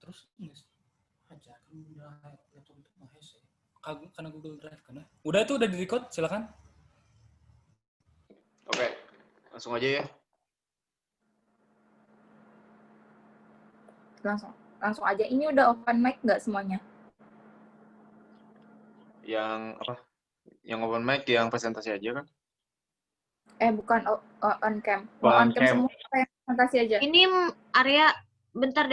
terus aja kan udah laptop itu mah hese karena Google Drive kan. Udah itu udah di-record, silakan. Oke, langsung aja ya. Langsung aja. Ini udah open mic nggak semuanya? Yang apa? Yang open mic yang presentasi aja kan? Bukan on cam. On On cam cam. semua kayak presentasi aja. Ini Arya, bentar.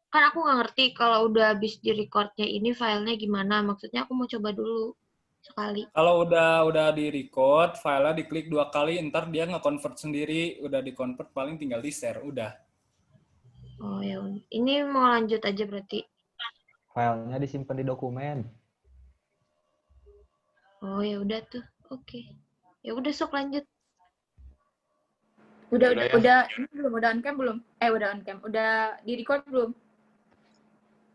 Kan aku nggak ngerti kalau udah habis di recordnya ini filenya gimana. Maksudnya aku mau coba dulu sekali. Kalau udah di-record, filenya diklik 2 kali, ntar dia nge-convert sendiri, udah di-convert paling tinggal di-share, udah. Oh ya, ini mau lanjut aja berarti. Filenya disimpan di dokumen. Oh ya udah tuh, oke. Ya udah sok lanjut. Udah ya. ini belum, udah on cam belum? Udah on cam. Udah di-record belum?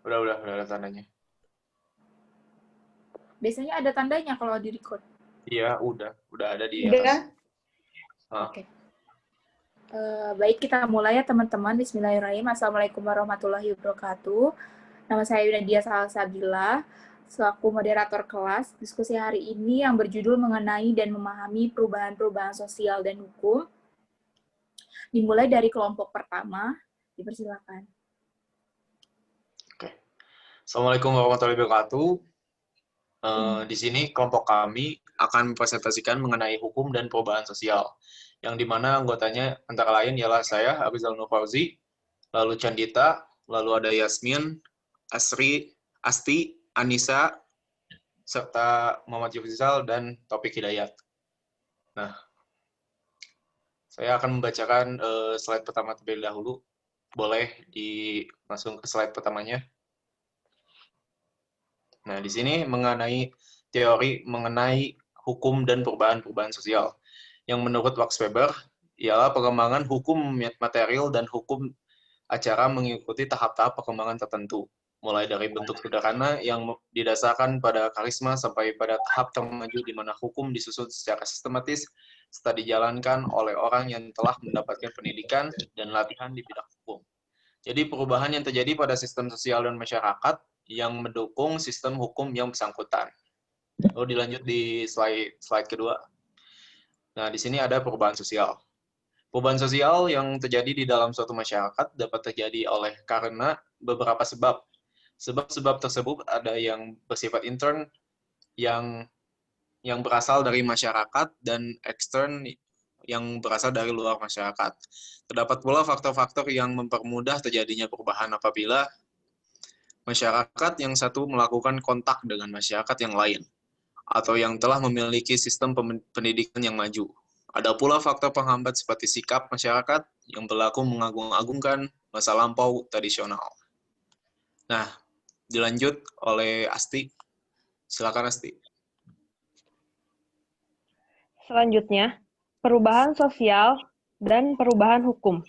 Udah ada tandanya. Biasanya ada tandanya kalau di-record. Iya, udah ada di Udah? atas. Oke. Baik, kita mulai ya teman-teman. Bismillahirrahmanirrahim. Assalamualaikum warahmatullahi wabarakatuh. Nama saya Nadia Salsabila, selaku moderator kelas. Diskusi hari ini yang berjudul mengenai dan memahami perubahan-perubahan sosial dan hukum. Dimulai dari kelompok pertama. Dipersilakan. Oke. Assalamualaikum warahmatullahi wabarakatuh. Di sini kelompok kami akan mempresentasikan mengenai hukum dan perubahan sosial, yang dimana anggotanya antara lain ialah saya, Abizal Nur Fauzi, lalu Candita, lalu ada Yasmin, Asti, Anissa, serta Muhammad Yufzal dan Taufik Hidayat. Nah, saya akan membacakan slide pertama terlebih dahulu. Boleh langsung ke slide pertamanya. Nah, di sini mengenai teori mengenai hukum dan perubahan-perubahan sosial. Yang menurut Max Weber, ialah perkembangan hukum material dan hukum acara mengikuti tahap-tahap perkembangan tertentu. Mulai dari bentuk sederhana yang didasarkan pada karisma sampai pada tahap termaju di mana hukum disusun secara sistematis serta dijalankan oleh orang yang telah mendapatkan pendidikan dan latihan di bidang hukum. Jadi perubahan yang terjadi pada sistem sosial dan masyarakat yang mendukung sistem hukum yang bersangkutan. Lalu dilanjut di slide kedua. Nah, di sini ada perubahan sosial. Perubahan sosial yang terjadi di dalam suatu masyarakat dapat terjadi karena beberapa sebab. Sebab-sebab tersebut ada yang bersifat intern, yang berasal dari masyarakat, dan ekstern yang berasal dari luar masyarakat. Terdapat pula faktor-faktor yang mempermudah terjadinya perubahan apabila masyarakat yang satu melakukan kontak dengan masyarakat yang lain, atau yang telah memiliki sistem pendidikan yang maju. Ada pula faktor penghambat seperti sikap masyarakat yang berlaku mengagung-agungkan masa lampau tradisional. Nah, dilanjut oleh Asti. Silakan Asti. Selanjutnya, perubahan sosial dan perubahan hukum.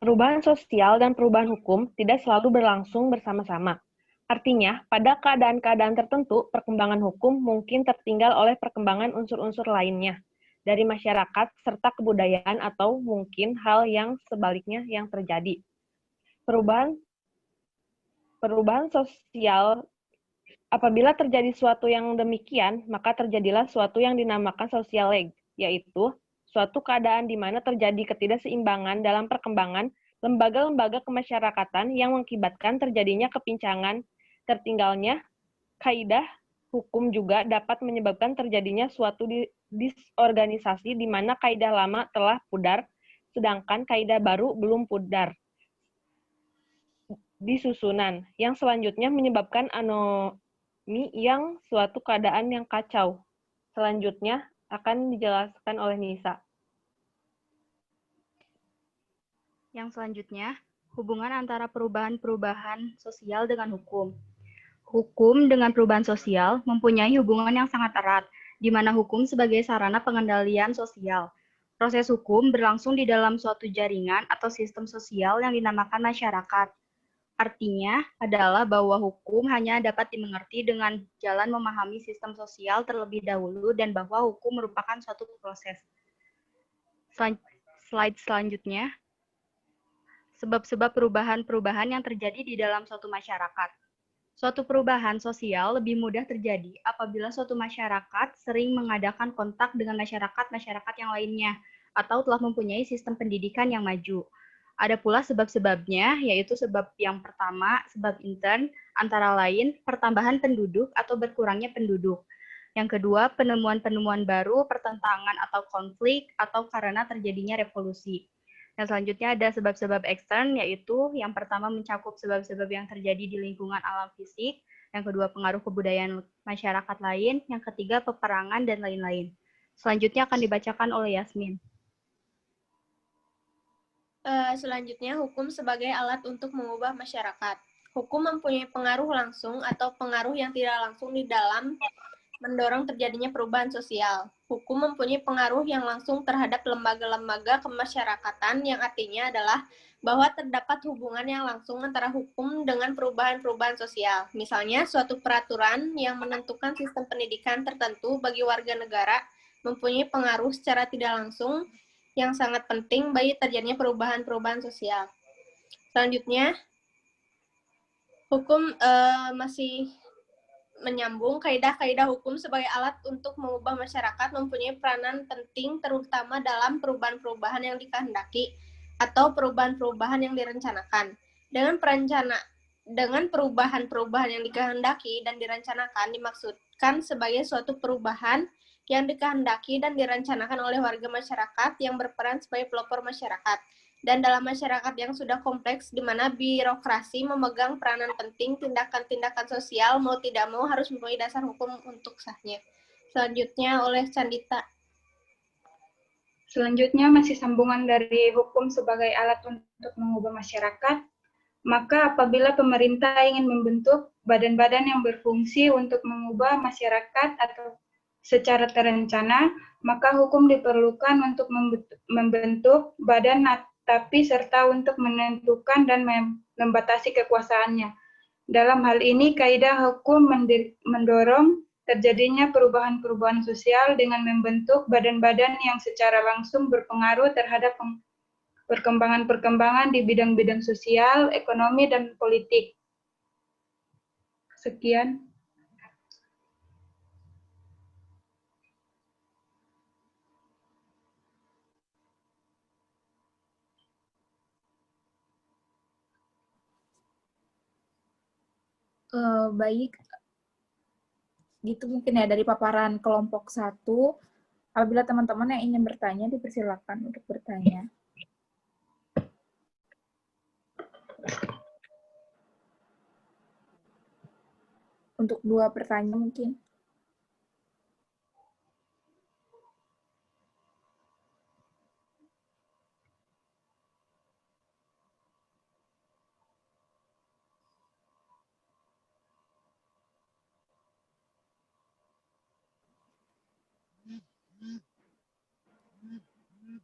Perubahan sosial dan perubahan hukum tidak selalu berlangsung bersama-sama. Artinya, pada keadaan-keadaan tertentu, perkembangan hukum mungkin tertinggal oleh perkembangan unsur-unsur lainnya dari masyarakat serta kebudayaan atau mungkin hal yang sebaliknya yang terjadi. Perubahan sosial, apabila terjadi suatu yang demikian, maka terjadilah suatu yang dinamakan sosial lag, yaitu suatu keadaan di mana terjadi ketidakseimbangan dalam perkembangan lembaga-lembaga kemasyarakatan yang mengakibatkan terjadinya kepincangan, tertinggalnya kaidah hukum juga dapat menyebabkan terjadinya suatu disorganisasi di mana kaidah lama telah pudar, sedangkan kaidah baru belum pudar di susunan, yang selanjutnya menyebabkan anomi yang suatu keadaan yang kacau. Selanjutnya akan dijelaskan oleh Nisa. Yang selanjutnya, hubungan antara perubahan-perubahan sosial dengan hukum. Hukum dengan perubahan sosial mempunyai hubungan yang sangat erat, di mana hukum sebagai sarana pengendalian sosial. Proses hukum berlangsung di dalam suatu jaringan atau sistem sosial yang dinamakan masyarakat. Artinya adalah bahwa hukum hanya dapat dimengerti dengan jalan memahami sistem sosial terlebih dahulu dan bahwa hukum merupakan suatu proses. Slide selanjutnya. sebab-sebab perubahan-perubahan yang terjadi di dalam suatu masyarakat. Suatu perubahan sosial lebih mudah terjadi apabila suatu masyarakat sering mengadakan kontak dengan masyarakat-masyarakat yang lainnya atau telah mempunyai sistem pendidikan yang maju. Ada pula sebab-sebabnya, yaitu sebab yang pertama, sebab intern, antara lain pertambahan penduduk atau berkurangnya penduduk. Yang kedua, penemuan-penemuan baru, pertentangan atau konflik, atau karena terjadinya revolusi. Yang selanjutnya ada sebab-sebab ekstern, yaitu yang pertama mencakup sebab-sebab yang terjadi di lingkungan alam fisik, yang kedua pengaruh kebudayaan masyarakat lain, yang ketiga peperangan, dan lain-lain. Selanjutnya akan dibacakan oleh Yasmin. Selanjutnya, hukum sebagai alat untuk mengubah masyarakat. Hukum mempunyai pengaruh langsung atau pengaruh yang tidak langsung di dalam mendorong terjadinya perubahan sosial. Hukum mempunyai pengaruh yang langsung terhadap lembaga-lembaga kemasyarakatan, yang artinya adalah bahwa terdapat hubungan yang langsung antara hukum dengan perubahan-perubahan sosial. Misalnya, suatu peraturan yang menentukan sistem pendidikan tertentu bagi warga negara mempunyai pengaruh secara tidak langsung yang sangat penting bagi terjadinya perubahan-perubahan sosial. Selanjutnya, hukum masih menyambung. Kaidah-kaidah hukum sebagai alat untuk mengubah masyarakat mempunyai peranan penting terutama dalam perubahan-perubahan yang dikehendaki atau perubahan-perubahan yang direncanakan. Dengan perubahan-perubahan yang dikehendaki dan direncanakan dimaksudkan sebagai suatu perubahan yang dikehendaki dan direncanakan oleh warga masyarakat yang berperan sebagai pelopor masyarakat. Dan dalam masyarakat yang sudah kompleks, di mana birokrasi memegang peranan penting, tindakan-tindakan sosial mau tidak mau harus mempunyai dasar hukum untuk sahnya. Selanjutnya oleh Candita. Selanjutnya masih sambungan dari hukum sebagai alat untuk mengubah masyarakat. Maka apabila pemerintah ingin membentuk badan-badan yang berfungsi untuk mengubah masyarakat atau secara terencana, maka hukum diperlukan untuk membentuk badan tapi serta untuk menentukan dan membatasi kekuasaannya. Dalam hal ini, kaidah hukum mendorong terjadinya perubahan-perubahan sosial dengan membentuk badan-badan yang secara langsung berpengaruh terhadap perkembangan-perkembangan di bidang-bidang sosial, ekonomi, dan politik. Sekian. Baik, gitu mungkin ya dari paparan kelompok 1. Apabila teman-teman yang ingin bertanya, dipersilakan untuk bertanya. Untuk 2 pertanyaan mungkin.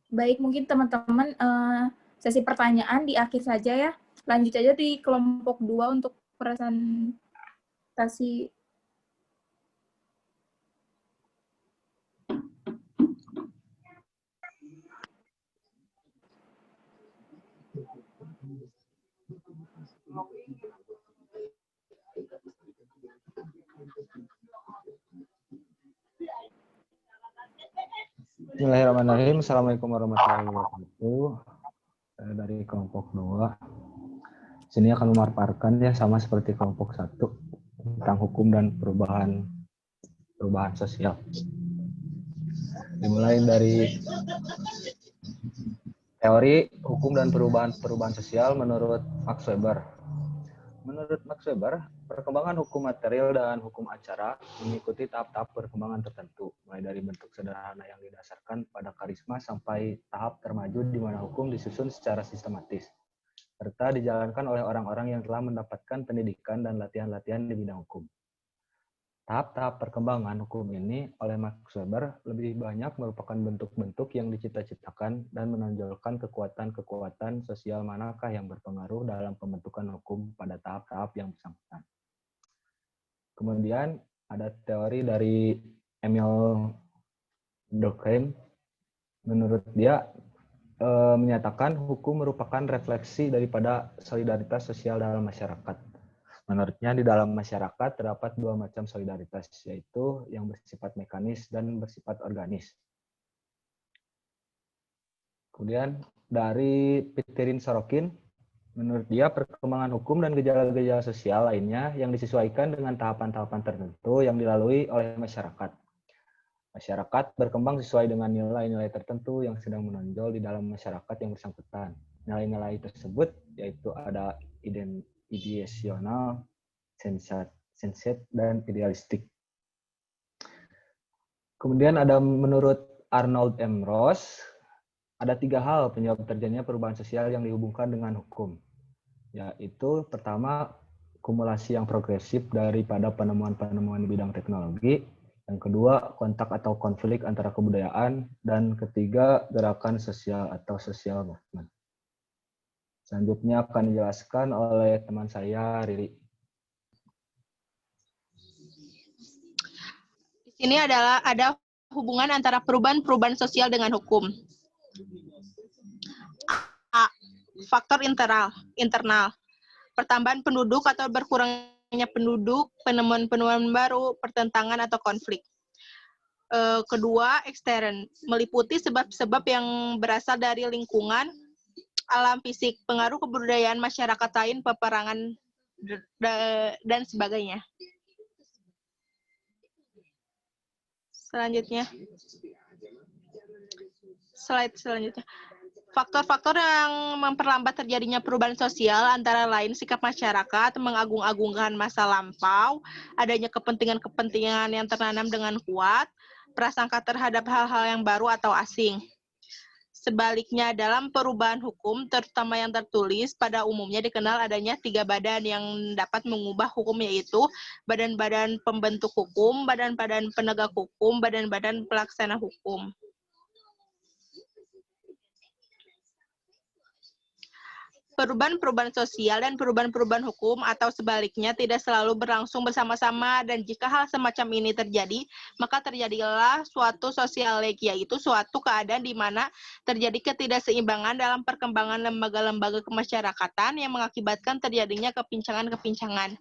Baik, mungkin teman-teman sesi pertanyaan di akhir saja ya. Lanjut aja di kelompok 2 untuk presentasi. Bismillahirrahmanirrahim. Assalamualaikum warahmatullahi wabarakatuh. Dari kelompok 2. Sini akan memaparkan ya sama seperti kelompok 1 tentang hukum dan perubahan sosial. Dimulai dari teori hukum dan perubahan sosial menurut Max Weber. Menurut Max Weber, perkembangan hukum material dan hukum acara mengikuti tahap-tahap perkembangan tertentu, mulai dari bentuk sederhana yang didasarkan pada karisma sampai tahap termaju di mana hukum disusun secara sistematis, serta dijalankan oleh orang-orang yang telah mendapatkan pendidikan dan latihan-latihan di bidang hukum. Tahap-tahap perkembangan hukum ini oleh Max Weber lebih banyak merupakan bentuk-bentuk yang dicita-citakan dan menonjolkan kekuatan-kekuatan sosial manakah yang berpengaruh dalam pembentukan hukum pada tahap-tahap yang bersangkutan. Kemudian ada teori dari Emil Durkheim. Menurut dia, menyatakan hukum merupakan refleksi daripada solidaritas sosial dalam masyarakat. Menurutnya di dalam masyarakat terdapat dua macam solidaritas, yaitu yang bersifat mekanis dan bersifat organis. Kemudian dari Pitirin Sorokin, menurut dia perkembangan hukum dan gejala-gejala sosial lainnya yang disesuaikan dengan tahapan-tahapan tertentu yang dilalui oleh masyarakat. Masyarakat berkembang sesuai dengan nilai-nilai tertentu yang sedang menonjol di dalam masyarakat yang bersangkutan. Nilai-nilai tersebut yaitu ada ideasional, sensat, dan idealistik. Kemudian ada menurut Arnold M. Ross, ada 3 hal penyebab terjadinya perubahan sosial yang dihubungkan dengan hukum. Yaitu pertama, kumulasi yang progresif daripada penemuan-penemuan di bidang teknologi. Yang kedua, kontak atau konflik antara kebudayaan. Dan ketiga, gerakan sosial atau social movement. Selanjutnya akan dijelaskan oleh teman saya, Riri. Di sini ada hubungan antara perubahan sosial dengan hukum. A. Faktor internal. Pertambahan penduduk atau berkurangnya penduduk, penemuan-penemuan baru, pertentangan atau konflik. Kedua, ekstern, meliputi sebab-sebab yang berasal dari lingkungan, alam fisik, pengaruh kebudayaan masyarakat lain, peperangan, dan sebagainya. Slide selanjutnya. Faktor-faktor yang memperlambat terjadinya perubahan sosial antara lain sikap masyarakat, mengagung-agungkan masa lampau, adanya kepentingan-kepentingan yang tertanam dengan kuat, prasangka terhadap hal-hal yang baru atau asing. Sebaliknya, dalam perubahan hukum, terutama yang tertulis, pada umumnya dikenal adanya 3 badan yang dapat mengubah hukum, yaitu badan-badan pembentuk hukum, badan-badan penegak hukum, badan-badan pelaksana hukum. Perubahan-perubahan sosial dan perubahan-perubahan hukum atau sebaliknya tidak selalu berlangsung bersama-sama, dan jika hal semacam ini terjadi, maka terjadilah suatu sosial leg, yaitu suatu keadaan di mana terjadi ketidakseimbangan dalam perkembangan lembaga-lembaga kemasyarakatan yang mengakibatkan terjadinya kepincangan-kepincangan.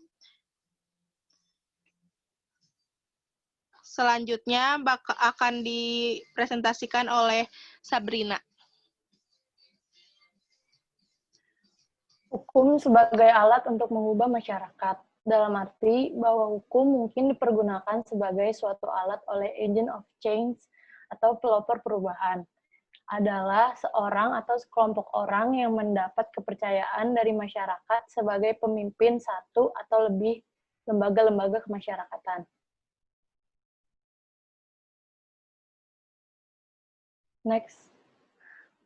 Selanjutnya akan dipresentasikan oleh Sabrina. Hukum sebagai alat untuk mengubah masyarakat, dalam arti bahwa hukum mungkin dipergunakan sebagai suatu alat oleh agent of change atau pelopor perubahan, adalah seorang atau sekelompok orang yang mendapat kepercayaan dari masyarakat sebagai pemimpin satu atau lebih lembaga-lembaga kemasyarakatan. Next.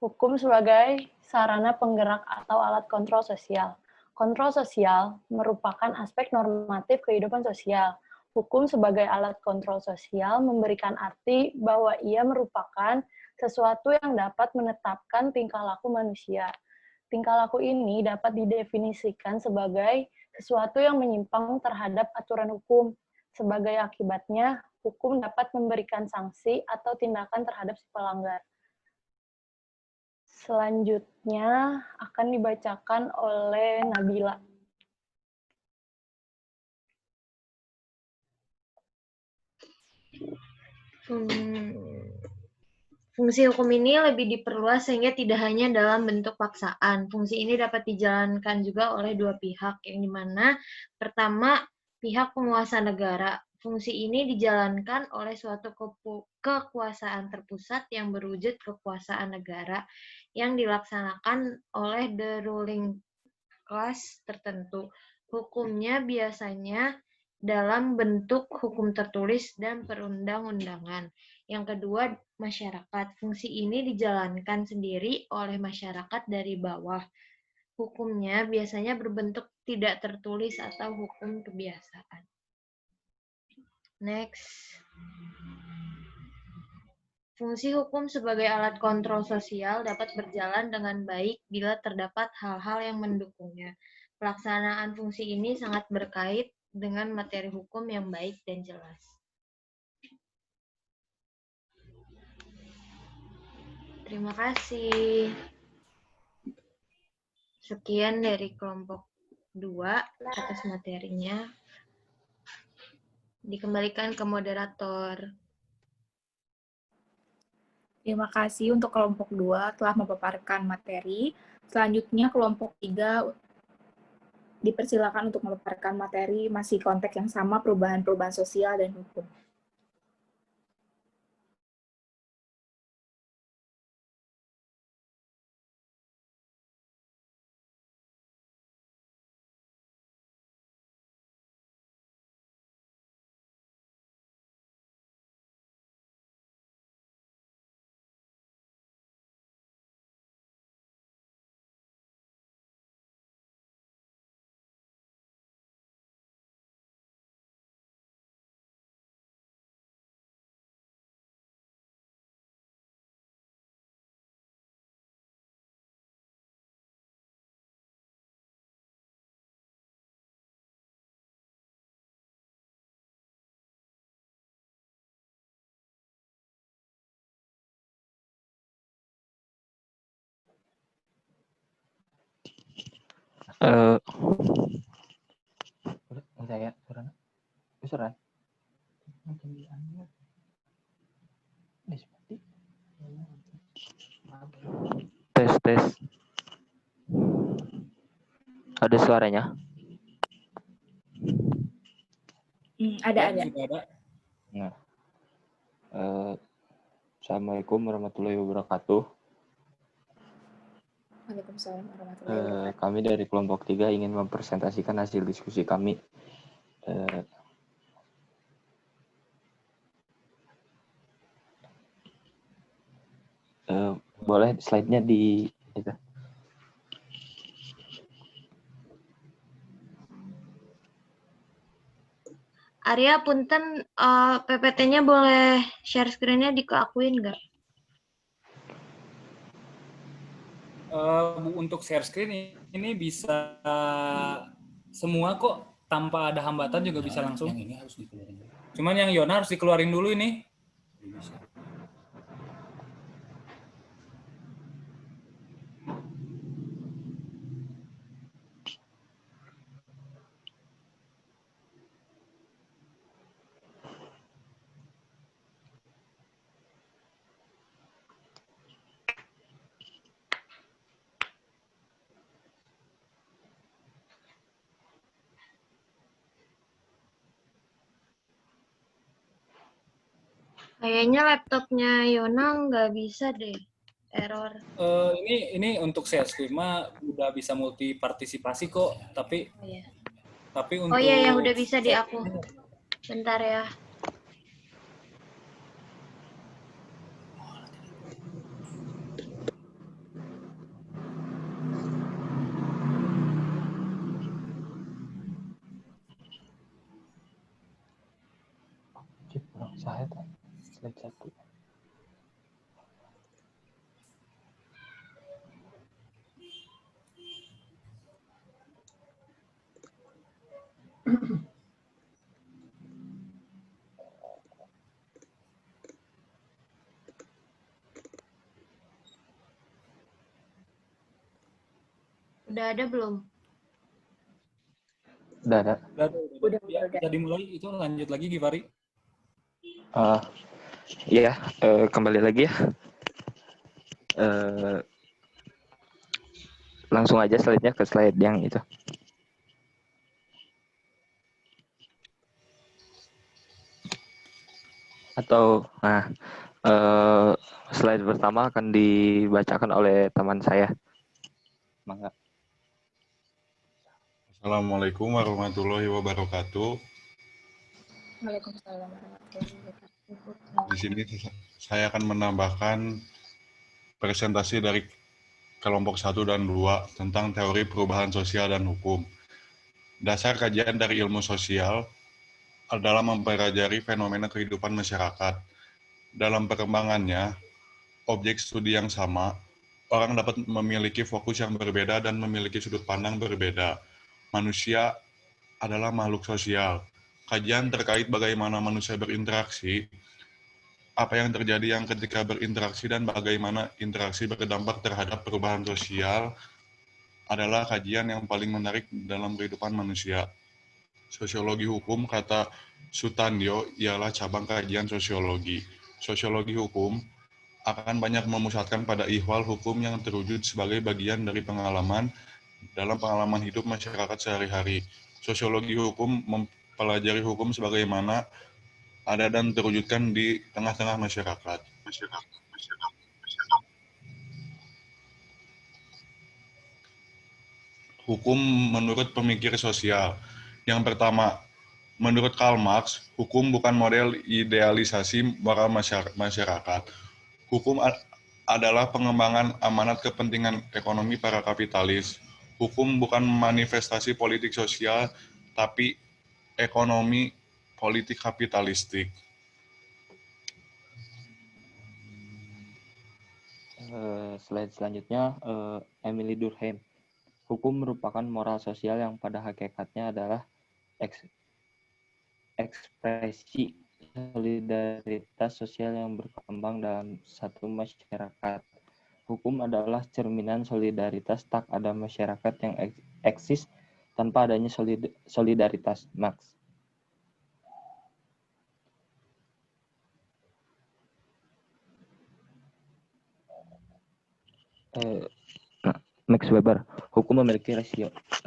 Hukum sebagai sarana penggerak atau alat kontrol sosial. Kontrol sosial merupakan aspek normatif kehidupan sosial. Hukum sebagai alat kontrol sosial memberikan arti bahwa ia merupakan sesuatu yang dapat menetapkan tingkah laku manusia. Tingkah laku ini dapat didefinisikan sebagai sesuatu yang menyimpang terhadap aturan hukum. Sebagai akibatnya, hukum dapat memberikan sanksi atau tindakan terhadap si pelanggar. Selanjutnya akan dibacakan oleh Nabila. Fungsi hukum ini lebih diperluas sehingga tidak hanya dalam bentuk paksaan. Fungsi ini dapat dijalankan juga oleh 2 pihak, yang dimana pertama, pihak penguasa negara. Fungsi ini dijalankan oleh suatu kekuasaan terpusat yang berwujud kekuasaan negara yang dilaksanakan oleh the ruling class tertentu. Hukumnya biasanya dalam bentuk hukum tertulis dan perundang-undangan. Yang kedua, masyarakat. Fungsi ini dijalankan sendiri oleh masyarakat dari bawah. Hukumnya biasanya berbentuk tidak tertulis atau hukum kebiasaan. Next. Fungsi hukum sebagai alat kontrol sosial dapat berjalan dengan baik bila terdapat hal-hal yang mendukungnya. Pelaksanaan fungsi ini sangat berkait dengan materi hukum yang baik dan jelas. Terima kasih. Sekian dari kelompok 2 atas materinya. Dikembalikan ke moderator. Terima kasih untuk kelompok 2 telah memaparkan materi. Selanjutnya kelompok 3 dipersilakan untuk memaparkan materi masih konteks yang sama, perubahan-perubahan sosial dan hukum. Saya surat. Tes. Ada suaranya? Ada. Nah, Assalamualaikum warahmatullahi wabarakatuh. Waalaikumsalam warahmatullahi wabarakatuh. Kami dari kelompok 3 ingin mempresentasikan hasil diskusi kami. Boleh slide-nya di itu. Arya, punten PPT-nya boleh share screen-nya dikeakuin nggak? Untuk share screen ini bisa semua kok, tanpa ada hambatan juga bisa langsung. Yang ini harus dikeluarin. Cuman yang Yona harus dikeluarin dulu ini. Kayaknya laptopnya Yona nggak bisa deh, error. Ini untuk share screen mah udah bisa multi partisipasi kok, tapi untuk yang udah bisa di aku. Bentar ya. Saya slide 1. Udah ada belum? Udah ada. Udah. Jadi mulai itu lanjut lagi Givari. Iya, kembali lagi ya. Langsung aja slide-nya ke slide yang itu. Atau, slide pertama akan dibacakan oleh teman saya. Mangga. Assalamualaikum warahmatullahi wabarakatuh. Waalaikumsalam warahmatullahi wabarakatuh. Di sini saya akan menambahkan presentasi dari kelompok 1 dan 2 tentang teori perubahan sosial dan hukum. Dasar kajian dari ilmu sosial adalah mempelajari fenomena kehidupan masyarakat. Dalam perkembangannya, objek studi yang sama, orang dapat memiliki fokus yang berbeda dan memiliki sudut pandang berbeda. Manusia adalah makhluk sosial. Kajian terkait bagaimana manusia berinteraksi apa yang terjadi yang ketika berinteraksi dan bagaimana interaksi berdampak terhadap perubahan sosial adalah kajian yang paling menarik dalam kehidupan manusia. Sosiologi hukum, kata Sutandio, ialah cabang kajian sosiologi. Sosiologi hukum akan banyak memusatkan pada ihwal hukum yang terwujud sebagai bagian dari pengalaman dalam pengalaman hidup masyarakat sehari-hari. Sosiologi hukum mempelajari hukum sebagaimana ada dan terwujudkan di tengah-tengah masyarakat. Hukum menurut pemikir sosial. Yang pertama, menurut Karl Marx, hukum bukan model idealisasi moral masyarakat. Hukum adalah pengembangan amanat kepentingan ekonomi para kapitalis. Hukum bukan manifestasi politik sosial, tapi ekonomi politik kapitalistik. Slide selanjutnya, Emily Durkheim. Hukum merupakan moral sosial yang pada hakikatnya adalah ekspresi solidaritas sosial yang berkembang dalam satu masyarakat. Hukum adalah cerminan solidaritas, tak ada masyarakat yang eksis tanpa adanya solidaritas. Marx. Max Weber, hukum memiliki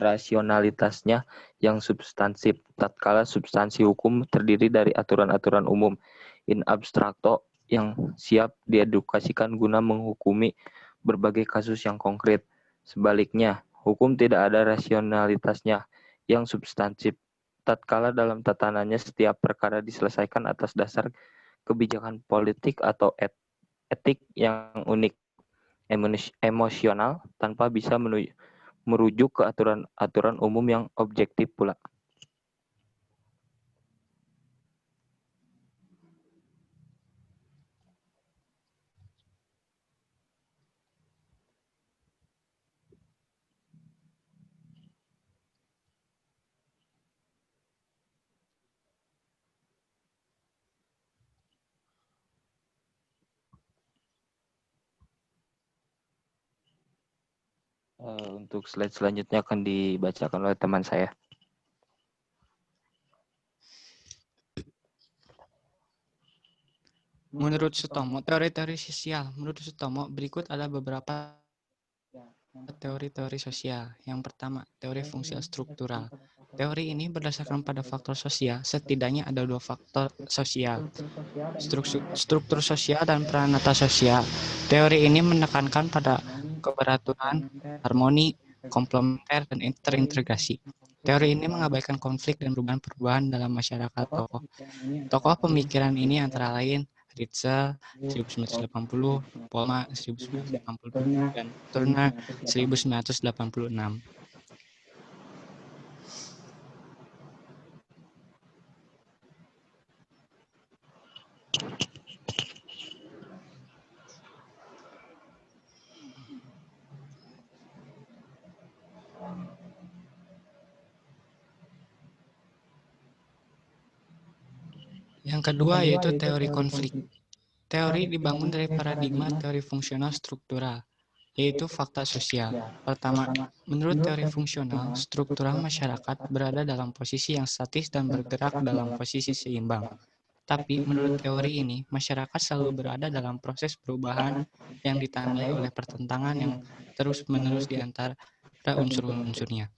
rasionalitasnya yang substansif, tatkala substansi hukum terdiri dari aturan-aturan umum in abstracto yang siap diedukasikan guna menghukumi berbagai kasus yang konkret. Sebaliknya, hukum tidak ada rasionalitasnya yang substansif, tatkala dalam tatanannya setiap perkara diselesaikan atas dasar kebijakan politik atau etik yang unik, emosional, tanpa bisa merujuk ke aturan umum yang objektif pula. Untuk slide selanjutnya akan dibacakan oleh teman saya. Menurut Sutomo, teori-teori sosial. Menurut Sutomo, berikut ada beberapa teori-teori sosial. Yang pertama, teori fungsi struktural. Teori ini berdasarkan pada faktor sosial. Setidaknya ada dua faktor sosial, struktur sosial dan peranata sosial. Teori ini menekankan pada keberaturan, harmoni, komplementer, dan terintegrasi. Teori ini mengabaikan konflik dan perubahan-perubahan dalam masyarakat tokoh. Tokoh pemikiran ini antara lain Ritzel 1980, Polma 1980, dan Turner 1986. Yang kedua yaitu teori konflik. Teori dibangun dari paradigma teori fungsional struktural, yaitu fakta sosial. Pertama, menurut teori fungsional, struktural masyarakat berada dalam posisi yang statis dan bergerak dalam posisi seimbang. Tapi menurut teori ini, masyarakat selalu berada dalam proses perubahan yang ditandai oleh pertentangan yang terus-menerus di antara unsur-unsurnya.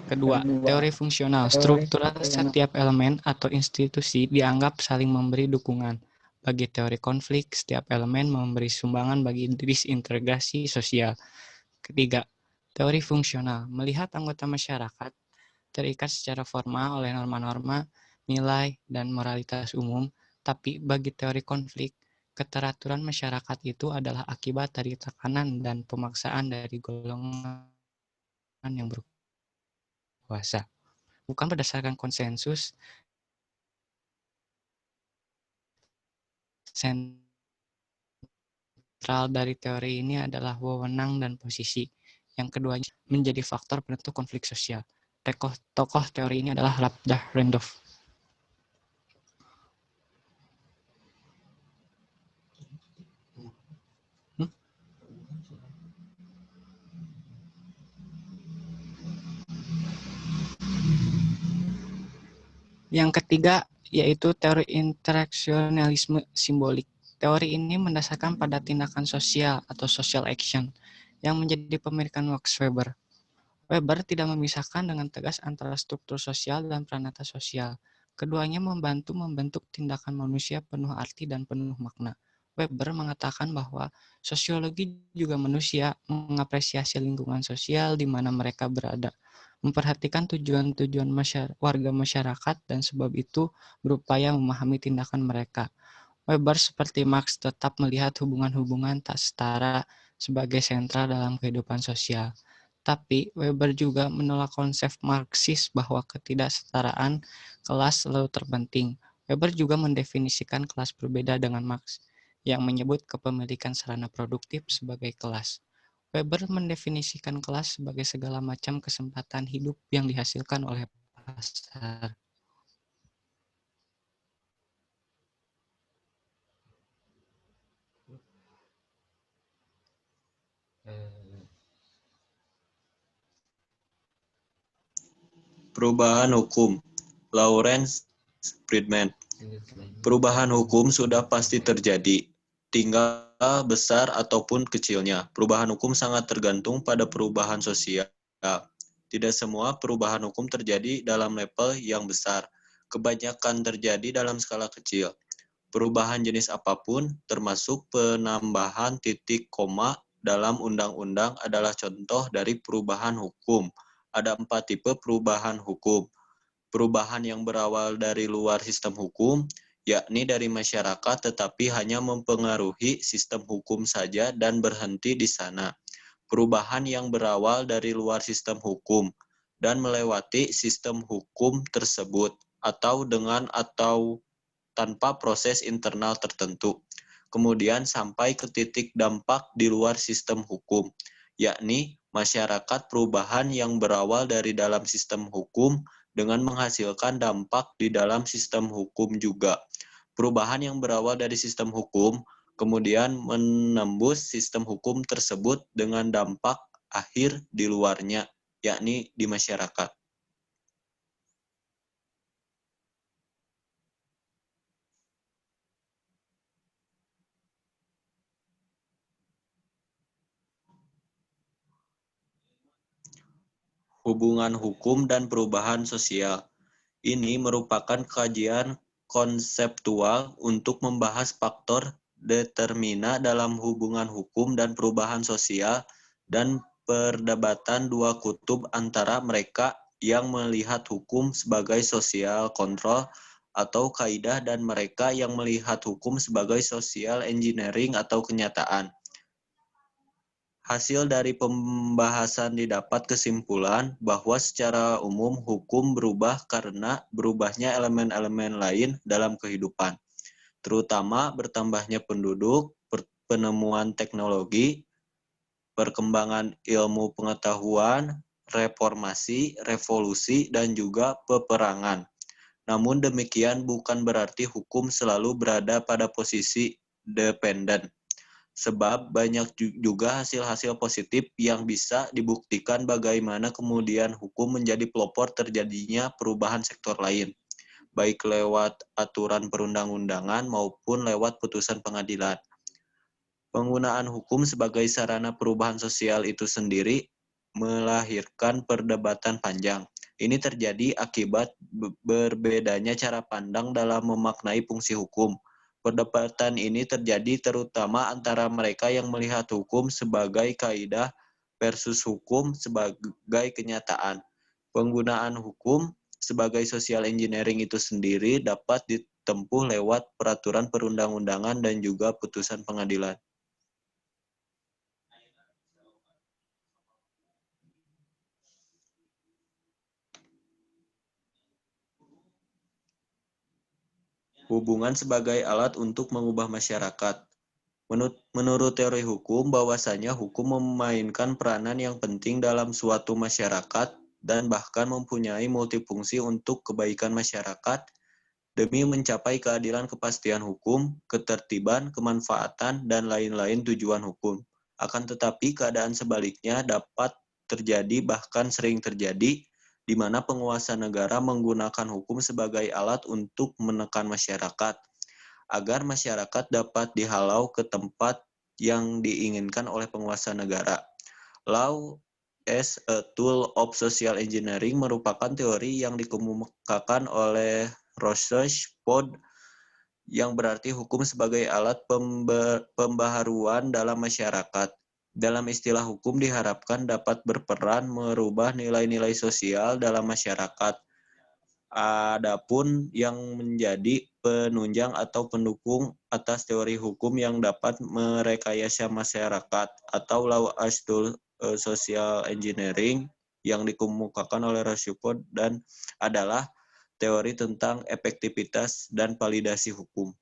Kedua, teori fungsional. Struktural setiap elemen atau institusi dianggap saling memberi dukungan. Bagi teori konflik, setiap elemen memberi sumbangan bagi disintegrasi sosial. Ketiga, teori fungsional. Melihat anggota masyarakat terikat secara formal oleh norma-norma, nilai, dan moralitas umum, tapi bagi teori konflik, keteraturan masyarakat itu adalah akibat dari tekanan dan pemaksaan dari golongan yang berkuasa. Bukan berdasarkan konsensus. Sentral dari teori ini adalah wewenang dan posisi. Yang keduanya menjadi faktor penentu konflik sosial. Tokoh teori ini adalah Labdach Rendorf. Yang ketiga yaitu teori interaksionalisme simbolik. Teori ini mendasarkan pada tindakan sosial atau social action yang menjadi pemilikan Max Weber. Weber tidak memisahkan dengan tegas antara struktur sosial dan pranata sosial. Keduanya membantu membentuk tindakan manusia penuh arti dan penuh makna. Weber mengatakan bahwa sosiologi juga manusia mengapresiasi lingkungan sosial di mana mereka berada, memperhatikan tujuan-tujuan warga masyarakat dan sebab itu berupaya memahami tindakan mereka. Weber seperti Marx tetap melihat hubungan-hubungan tak setara sebagai sentral dalam kehidupan sosial. Tapi Weber juga menolak konsep Marxis bahwa ketidaksetaraan kelas selalu terpenting. Weber juga mendefinisikan kelas berbeda dengan Marx, yang menyebut kepemilikan sarana produktif sebagai kelas. Weber mendefinisikan kelas sebagai segala macam kesempatan hidup yang dihasilkan oleh pasar. Perubahan hukum, Lawrence Friedman. Perubahan hukum sudah pasti terjadi, tinggal besar ataupun kecilnya. Perubahan hukum sangat tergantung pada perubahan sosial. Tidak semua perubahan hukum terjadi dalam level yang besar. Kebanyakan terjadi dalam skala kecil. Perubahan jenis apapun, termasuk penambahan titik koma dalam undang-undang adalah contoh dari perubahan hukum. Ada 4 tipe perubahan hukum. Perubahan yang berawal dari luar sistem hukum, yakni dari masyarakat tetapi hanya mempengaruhi sistem hukum saja dan berhenti di sana. Perubahan yang berawal dari luar sistem hukum dan melewati sistem hukum tersebut atau dengan atau tanpa proses internal tertentu. Kemudian sampai ke titik dampak di luar sistem hukum, yakni masyarakat perubahan yang berawal dari dalam sistem hukum dengan menghasilkan dampak di dalam sistem hukum juga. Perubahan yang berawal dari sistem hukum kemudian menembus sistem hukum tersebut dengan dampak akhir di luarnya, yakni di masyarakat. Hubungan hukum dan perubahan sosial. Ini merupakan kajian konseptual untuk membahas faktor determina dalam hubungan hukum dan perubahan sosial dan perdebatan dua kutub antara mereka yang melihat hukum sebagai sosial kontrol atau kaidah dan mereka yang melihat hukum sebagai social engineering atau kenyataan. Hasil dari pembahasan didapat kesimpulan bahwa secara umum hukum berubah karena berubahnya elemen-elemen lain dalam kehidupan, terutama bertambahnya penduduk, penemuan teknologi, perkembangan ilmu pengetahuan, reformasi, revolusi, dan juga peperangan. Namun demikian bukan berarti hukum selalu berada pada posisi dependen. Sebab banyak juga hasil-hasil positif yang bisa dibuktikan bagaimana kemudian hukum menjadi pelopor terjadinya perubahan sektor lain, baik lewat aturan perundang-undangan maupun lewat putusan pengadilan. Penggunaan hukum sebagai sarana perubahan sosial itu sendiri melahirkan perdebatan panjang. Ini terjadi akibat berbedanya cara pandang dalam memaknai fungsi hukum. Perdebatan ini terjadi terutama antara mereka yang melihat hukum sebagai kaidah versus hukum sebagai kenyataan. Penggunaan hukum sebagai social engineering itu sendiri dapat ditempuh lewat peraturan perundang-undangan dan juga putusan pengadilan. Hubungan sebagai alat untuk mengubah masyarakat. Menurut teori hukum, bahwasanya hukum memainkan peranan yang penting dalam suatu masyarakat dan bahkan mempunyai multifungsi untuk kebaikan masyarakat demi mencapai keadilan, kepastian hukum, ketertiban, kemanfaatan, dan lain-lain tujuan hukum. Akan tetapi keadaan sebaliknya dapat terjadi bahkan sering terjadi, di di mana penguasa negara menggunakan hukum sebagai alat untuk menekan masyarakat, agar masyarakat dapat dihalau ke tempat yang diinginkan oleh penguasa negara. Law as a tool of social engineering merupakan teori yang dikemukakan oleh Rutherford, yang berarti hukum sebagai alat pembaharuan dalam masyarakat. Dalam istilah hukum diharapkan dapat berperan merubah nilai-nilai sosial dalam masyarakat. Adapun yang menjadi penunjang atau pendukung atas teori hukum yang dapat merekayasa masyarakat atau law as tool social engineering yang dikemukakan oleh Rutherford dan adalah teori tentang efektivitas dan validasi hukum.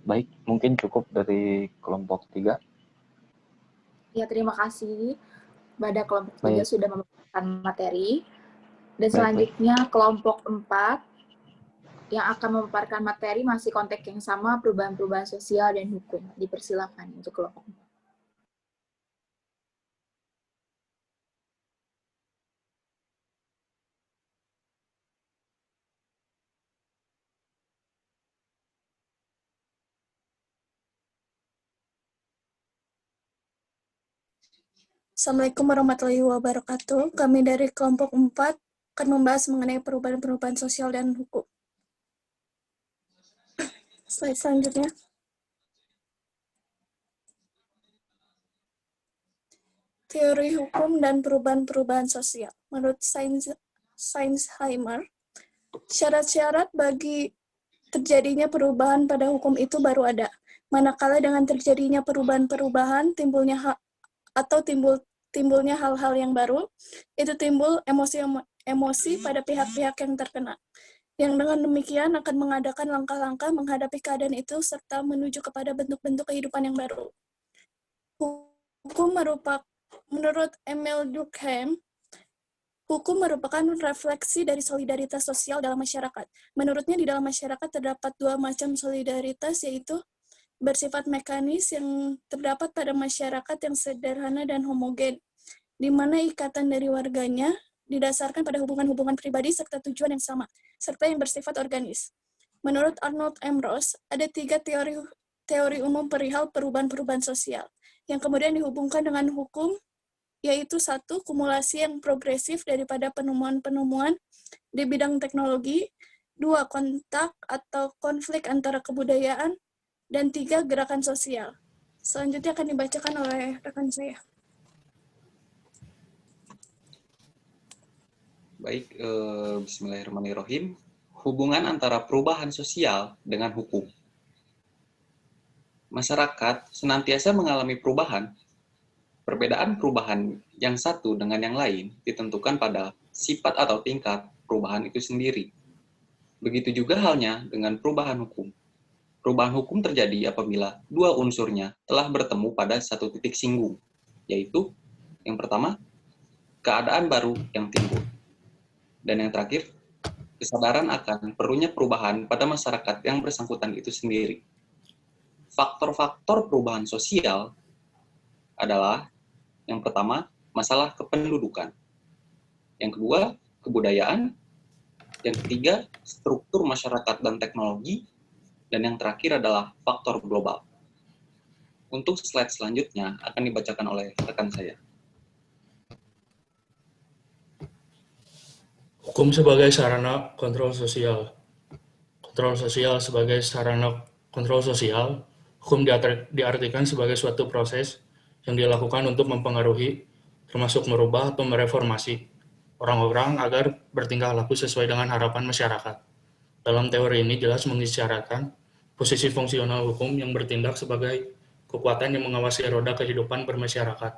Baik, mungkin cukup dari kelompok 3. Ya, terima kasih. Pada kelompok 3 Baik. sudah memberikan materi. Dan Baik, selanjutnya kelompok 4 yang akan memaparkan materi masih konteks yang sama, perubahan-perubahan sosial dan hukum. Dipersilakan untuk kelompok 4. Assalamualaikum warahmatullahi wabarakatuh. Kami dari kelompok 4 akan membahas mengenai perubahan-perubahan sosial dan hukum. Slide selanjutnya. Teori hukum dan perubahan-perubahan sosial. Menurut Sainz-Heimer, syarat-syarat bagi terjadinya perubahan pada hukum itu baru ada. Manakala dengan terjadinya perubahan-perubahan, timbulnya hal-hal yang baru, itu timbul emosi pada pihak-pihak yang terkena. Yang dengan demikian akan mengadakan langkah-langkah menghadapi keadaan itu serta menuju kepada bentuk-bentuk kehidupan yang baru. Menurut Emile Durkheim, hukum merupakan refleksi dari solidaritas sosial dalam masyarakat. Menurutnya di dalam masyarakat terdapat 2 macam solidaritas, yaitu bersifat mekanis yang terdapat pada masyarakat yang sederhana dan homogen, di mana ikatan dari warganya didasarkan pada hubungan-hubungan pribadi serta tujuan yang sama, serta yang bersifat organis. Menurut Arnold M. Ross, ada 3 teori umum perihal perubahan-perubahan sosial, yang kemudian dihubungkan dengan hukum, yaitu 1. Kumulasi yang progresif daripada penemuan-penemuan di bidang teknologi, 2. Kontak atau konflik antara kebudayaan, dan 3. Gerakan sosial. Selanjutnya akan dibacakan oleh rekan saya. Baik, bismillahirrahmanirrahim. Hubungan antara perubahan sosial dengan hukum. Masyarakat senantiasa mengalami perubahan. Perbedaan perubahan yang satu dengan yang lain ditentukan pada sifat atau tingkat perubahan itu sendiri. Begitu juga halnya dengan perubahan hukum. Perubahan hukum terjadi apabila 2 unsurnya telah bertemu pada satu titik singgung, yaitu yang pertama, keadaan baru yang timbul. Dan yang terakhir, kesadaran akan perlunya perubahan pada masyarakat yang bersangkutan itu sendiri. Faktor-faktor perubahan sosial adalah yang pertama, masalah kependudukan. Yang kedua, kebudayaan. Yang ketiga, struktur masyarakat dan teknologi. Dan yang terakhir adalah faktor global. Untuk slide selanjutnya akan dibacakan oleh rekan saya. Hukum sebagai sarana kontrol sosial. Kontrol sosial sebagai sarana kontrol sosial, hukum diartikan sebagai suatu proses yang dilakukan untuk mempengaruhi, termasuk merubah atau mereformasi orang-orang agar bertingkah laku sesuai dengan harapan masyarakat. Dalam teori ini jelas mengisyaratkan posisi fungsional hukum yang bertindak sebagai kekuatan yang mengawasi roda kehidupan bermasyarakat.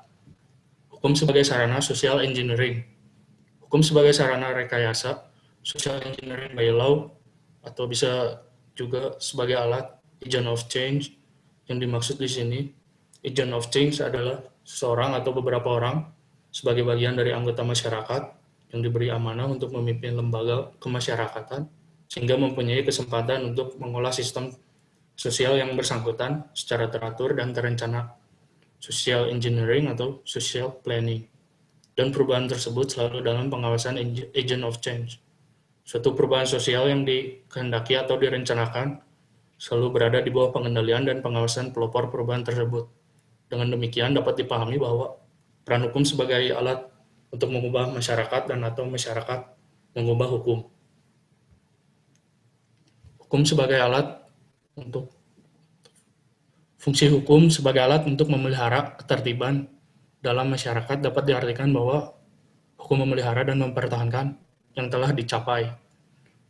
Hukum sebagai sarana social engineering. Hukum sebagai sarana rekayasa, social engineering by law, atau bisa juga sebagai alat agent of change. Yang dimaksud di sini, agent of change adalah seseorang atau beberapa orang sebagai bagian dari anggota masyarakat yang diberi amanah untuk memimpin lembaga kemasyarakatan sehingga mempunyai kesempatan untuk mengolah sistem sosial yang bersangkutan secara teratur dan terencana, social engineering atau social planning. Dan perubahan tersebut selalu dalam pengawasan agent of change. Suatu perubahan sosial yang dikehendaki atau direncanakan selalu berada di bawah pengendalian dan pengawasan pelopor perubahan tersebut. Dengan demikian dapat dipahami bahwa peran hukum sebagai alat untuk mengubah masyarakat dan atau masyarakat mengubah hukum. Hukum sebagai alat untuk Fungsi hukum sebagai alat untuk memelihara ketertiban dalam masyarakat dapat diartikan bahwa hukum memelihara dan mempertahankan yang telah dicapai.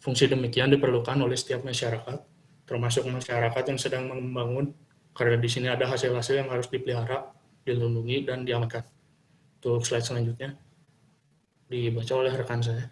Fungsi demikian diperlukan oleh setiap masyarakat, termasuk masyarakat yang sedang membangun, karena di sini ada hasil-hasil yang harus dipelihara, dilindungi, dan diamankan. Untuk slide selanjutnya, dibaca oleh rekan saya.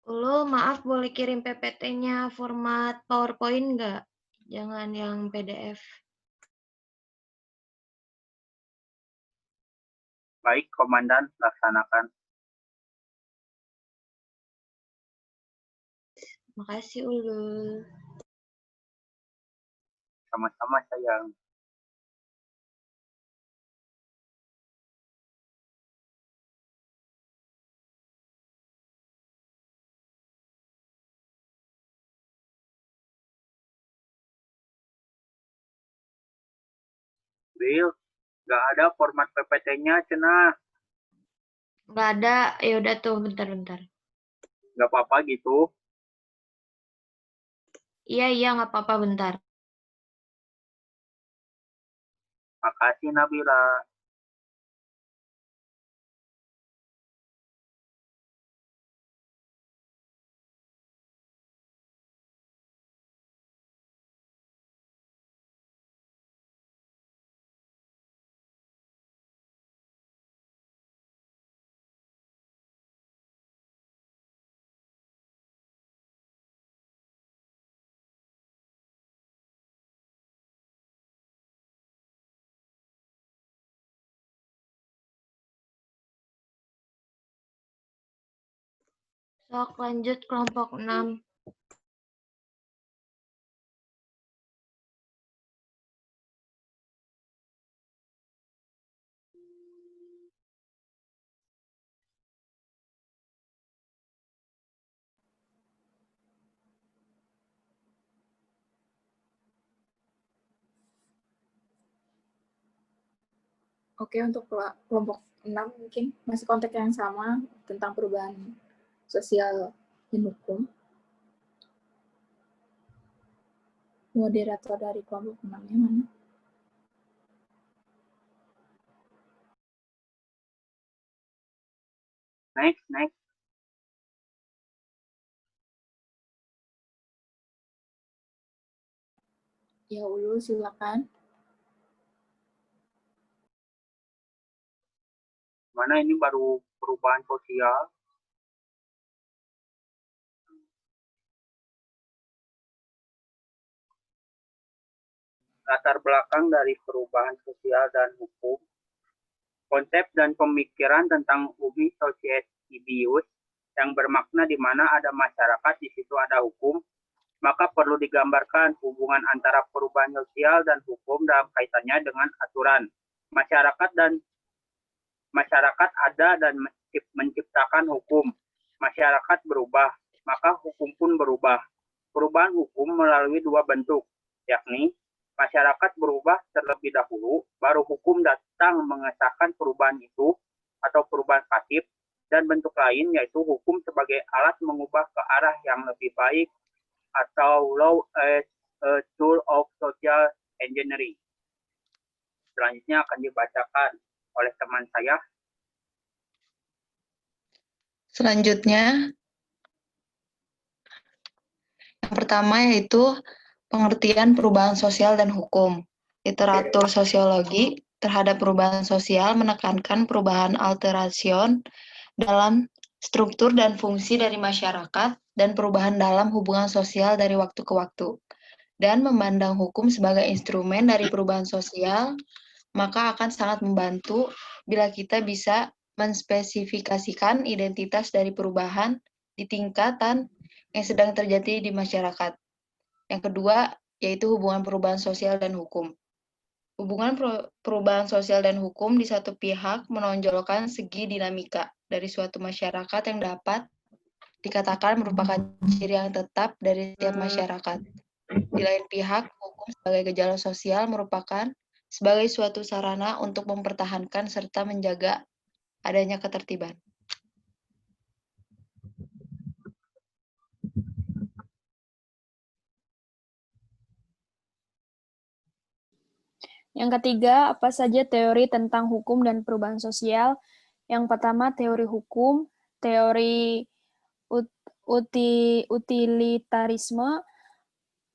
Ulul, maaf boleh kirim PPT-nya format PowerPoint nggak? Jangan yang PDF. Baik, Komandan, laksanakan. Makasih, Ulul. Sama-sama, sayang. Bill, nggak ada format PPT-nya, cenah. Nggak ada, ya udah tuh, bentar-bentar. Nggak apa-apa gitu. Iya, nggak apa-apa, bentar. Makasih, Nabila. Sok lanjut kelompok 6. Oke, untuk kelompok 6 mungkin masih konteks yang sama tentang perubahan sosial dan hukum. Moderator dari kelompok 6-nya mana? Next. Ya, Ulul, silakan. Mana ini baru perubahan sosial? Latar belakang dari perubahan sosial dan hukum. Konsep dan pemikiran tentang ubi societas ibius yang bermakna di mana ada masyarakat, di situ ada hukum, maka perlu digambarkan hubungan antara perubahan sosial dan hukum dalam kaitannya dengan aturan. Masyarakat ada dan menciptakan hukum. Masyarakat berubah, maka hukum pun berubah. Perubahan hukum melalui dua bentuk, yakni masyarakat berubah terlebih dahulu, baru hukum datang mengesahkan perubahan itu atau perubahan pasif, dan bentuk lain yaitu hukum sebagai alat mengubah ke arah yang lebih baik atau law as a tool of social engineering. Selanjutnya akan dibacakan oleh teman saya. Selanjutnya, yang pertama yaitu pengertian perubahan sosial dan hukum. Literatur sosiologi terhadap perubahan sosial menekankan perubahan alteration dalam struktur dan fungsi dari masyarakat dan perubahan dalam hubungan sosial dari waktu ke waktu. Dan memandang hukum sebagai instrumen dari perubahan sosial, maka akan sangat membantu bila kita bisa menspesifikasikan identitas dari perubahan di tingkatan yang sedang terjadi di masyarakat. Yang kedua, yaitu hubungan perubahan sosial dan hukum. Hubungan perubahan sosial dan hukum di satu pihak menonjolkan segi dinamika dari suatu masyarakat yang dapat dikatakan merupakan ciri yang tetap dari setiap masyarakat. Di lain pihak, hukum sebagai gejala sosial merupakan sebagai suatu sarana untuk mempertahankan serta menjaga adanya ketertiban. Yang ketiga, apa saja teori tentang hukum dan perubahan sosial? Yang pertama, teori hukum, teori utilitarisme,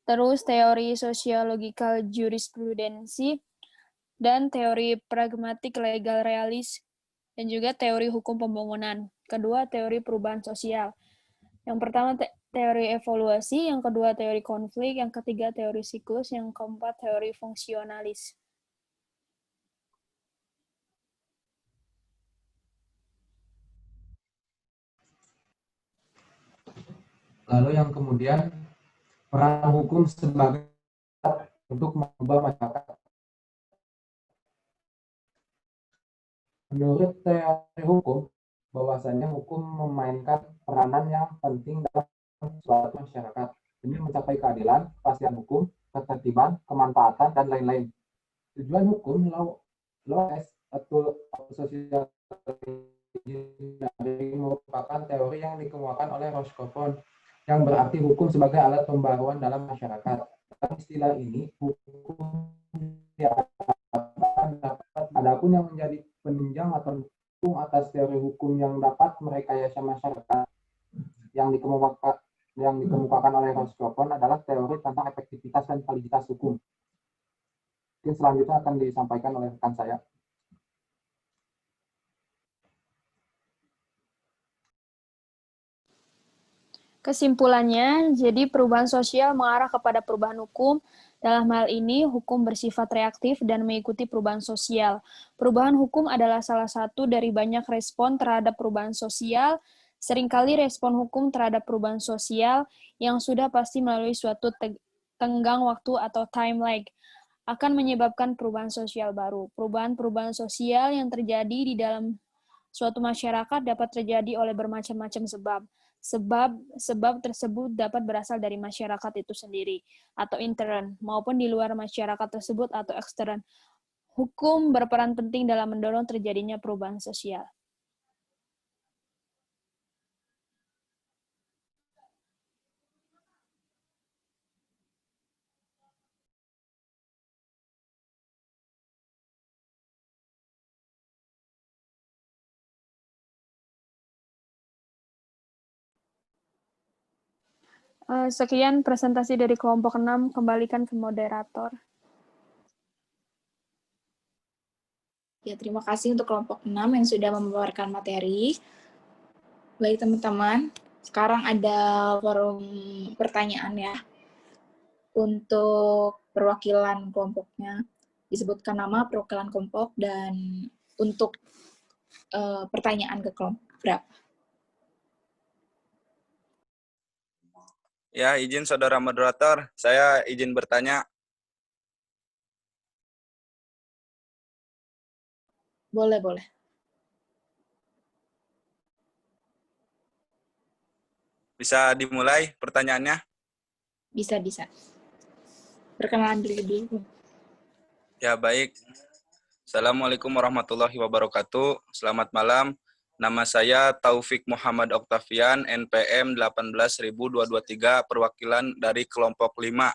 terus teori sosiologikal jurisprudensi, dan teori pragmatik legal realis, dan juga teori hukum pembangunan. Kedua, teori perubahan sosial. Yang pertama, teori evaluasi, yang kedua, teori konflik, yang ketiga, teori siklus, yang keempat, teori fungsionalis. Lalu yang kemudian, peran hukum sebagai untuk mengubah masyarakat. Menurut teori hukum, bahwasanya hukum memainkan peranan yang penting dalam suatu masyarakat demi mencapai keadilan, kepastian hukum, ketertiban, kemanfaatan, dan lain-lain. Tujuan hukum atau sosial merupakan teori yang dikemukakan oleh Roscoffon, yang berarti hukum sebagai alat pembaruan dalam masyarakat. Dalam istilah ini, hukum adapun yang menjadi penunjang atau hukum atas teori hukum yang dapat merekayasa masyarakat yang dikemukakan oleh Roscoffon adalah teori tentang efektivitas dan validitas hukum. Mungkin selanjutnya akan disampaikan oleh rekan saya. Kesimpulannya, jadi perubahan sosial mengarah kepada perubahan hukum. Dalam hal ini, hukum bersifat reaktif dan mengikuti perubahan sosial. Perubahan hukum adalah salah satu dari banyak respon terhadap perubahan sosial. Seringkali respon hukum terhadap perubahan sosial yang sudah pasti melalui suatu tenggang waktu atau time lag akan menyebabkan perubahan sosial baru. Perubahan-perubahan sosial yang terjadi di dalam suatu masyarakat dapat terjadi oleh bermacam-macam sebab. Sebab tersebut dapat berasal dari masyarakat itu sendiri, atau intern, maupun di luar masyarakat tersebut atau ekstern. Hukum berperan penting dalam mendorong terjadinya perubahan sosial. Sekian presentasi dari kelompok 6, kembalikan ke moderator. Ya, terima kasih untuk kelompok 6 yang sudah memaparkan materi. Baik teman-teman, sekarang ada forum pertanyaan ya. Untuk perwakilan kelompoknya, disebutkan nama, perwakilan kelompok, dan untuk pertanyaan ke kelompok berapa. Ya, izin saudara moderator, saya izin bertanya. Boleh. Bisa dimulai pertanyaannya? Bisa. Perkenalan diri dulu. Ya, baik. Assalamualaikum warahmatullahi wabarakatuh. Selamat malam. Nama saya Taufik Muhammad Oktavian, NPM 18223, perwakilan dari kelompok 5.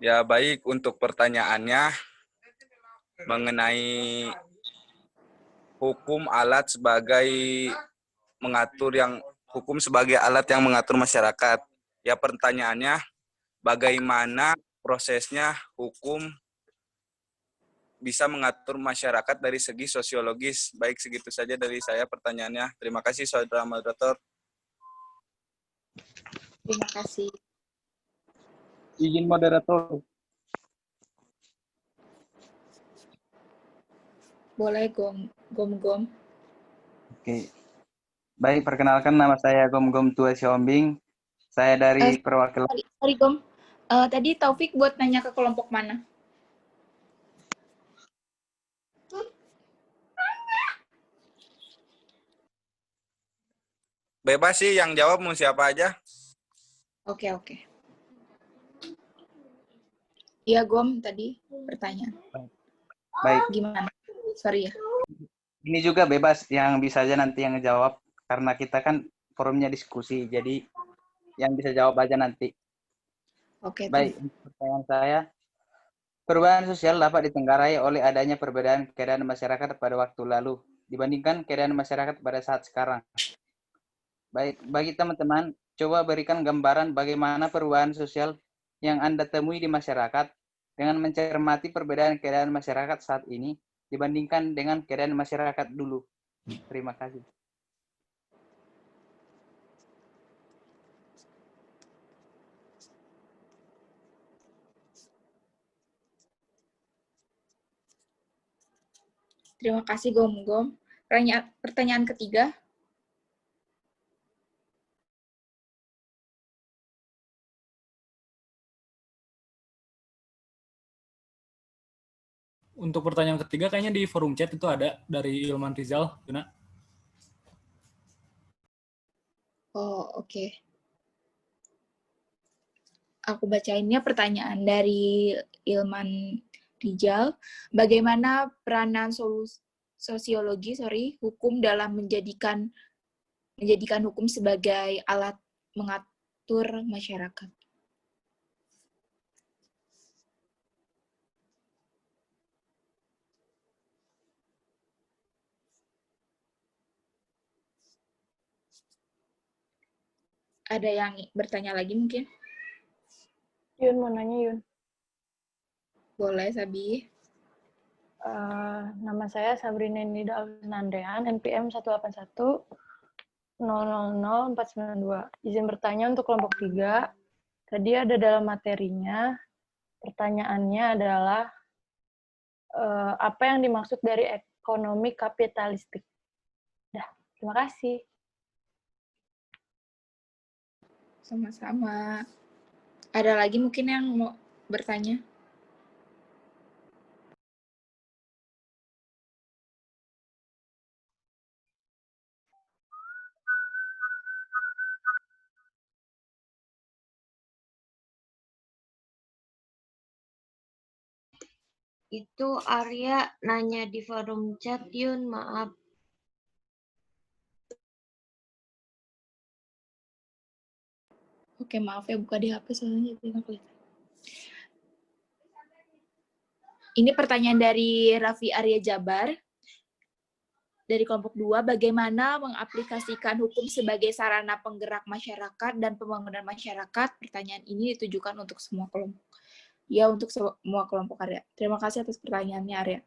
Ya, baik, untuk pertanyaannya mengenai hukum sebagai alat yang mengatur masyarakat. Ya, pertanyaannya bagaimana prosesnya hukum bisa mengatur masyarakat dari segi sosiologis. Baik, segitu saja dari saya pertanyaannya. Terima kasih, Saudara Moderator. Terima kasih. Izin moderator. Boleh Gom. Oke. Baik, perkenalkan nama saya Gom Tua Siombing. Saya dari perwakilan. Sorry Gom. Tadi Taufik buat nanya ke kelompok mana? Bebas sih, yang jawab mau siapa aja. Oke. Iya Gom, tadi pertanyaan. Baik. Gimana? Sorry ya. Ini juga bebas, yang bisa aja nanti yang ngejawab. Karena kita kan forumnya diskusi, jadi yang bisa jawab aja nanti. Oke. Baik, pertanyaan saya. Perubahan sosial dapat ditenggarai oleh adanya perbedaan keadaan masyarakat pada waktu lalu dibandingkan keadaan masyarakat pada saat sekarang. Baik, bagi teman-teman, coba berikan gambaran bagaimana perubahan sosial yang Anda temui di masyarakat dengan mencermati perbedaan keadaan masyarakat saat ini dibandingkan dengan keadaan masyarakat dulu. Terima kasih. Terima kasih Gom. Pertanyaan ketiga. Untuk pertanyaan ketiga kayaknya di forum chat itu ada dari Ilman Rizal, Yuna. Oh, oke. Aku bacainnya pertanyaan dari Ilman Rizal. Bagaimana peranan sosiologi hukum dalam menjadikan hukum sebagai alat mengatur masyarakat? Ada yang bertanya lagi mungkin? Yun, mau nanya Yun. Boleh, Sabi. Nama saya Sabrina Nida Nandrean, NPM 181 000492. Izin bertanya untuk kelompok 3. Tadi ada dalam materinya, pertanyaannya adalah apa yang dimaksud dari ekonomi kapitalistik? Dah, terima kasih. Sama-sama. Ada lagi mungkin yang mau bertanya? Itu Arya nanya di forum chat, Yun, maaf. Oke, maaf ya, buka di HP soalnya tidak kelihatan. Ini pertanyaan dari Raffi Arya Jabar. Dari kelompok 2, bagaimana mengaplikasikan hukum sebagai sarana penggerak masyarakat dan pembangunan masyarakat? Pertanyaan ini ditujukan untuk semua kelompok. Ya, untuk semua kelompok Arya. Terima kasih atas pertanyaannya, Arya.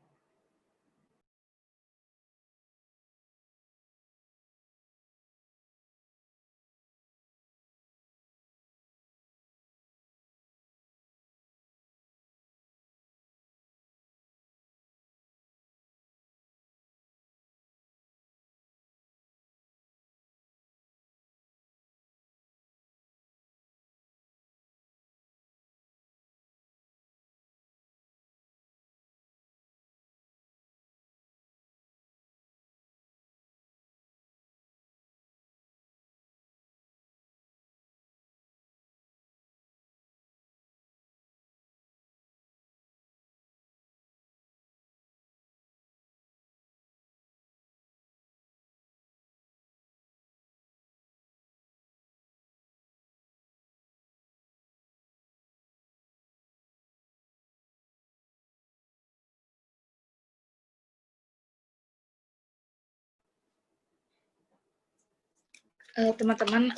Teman-teman,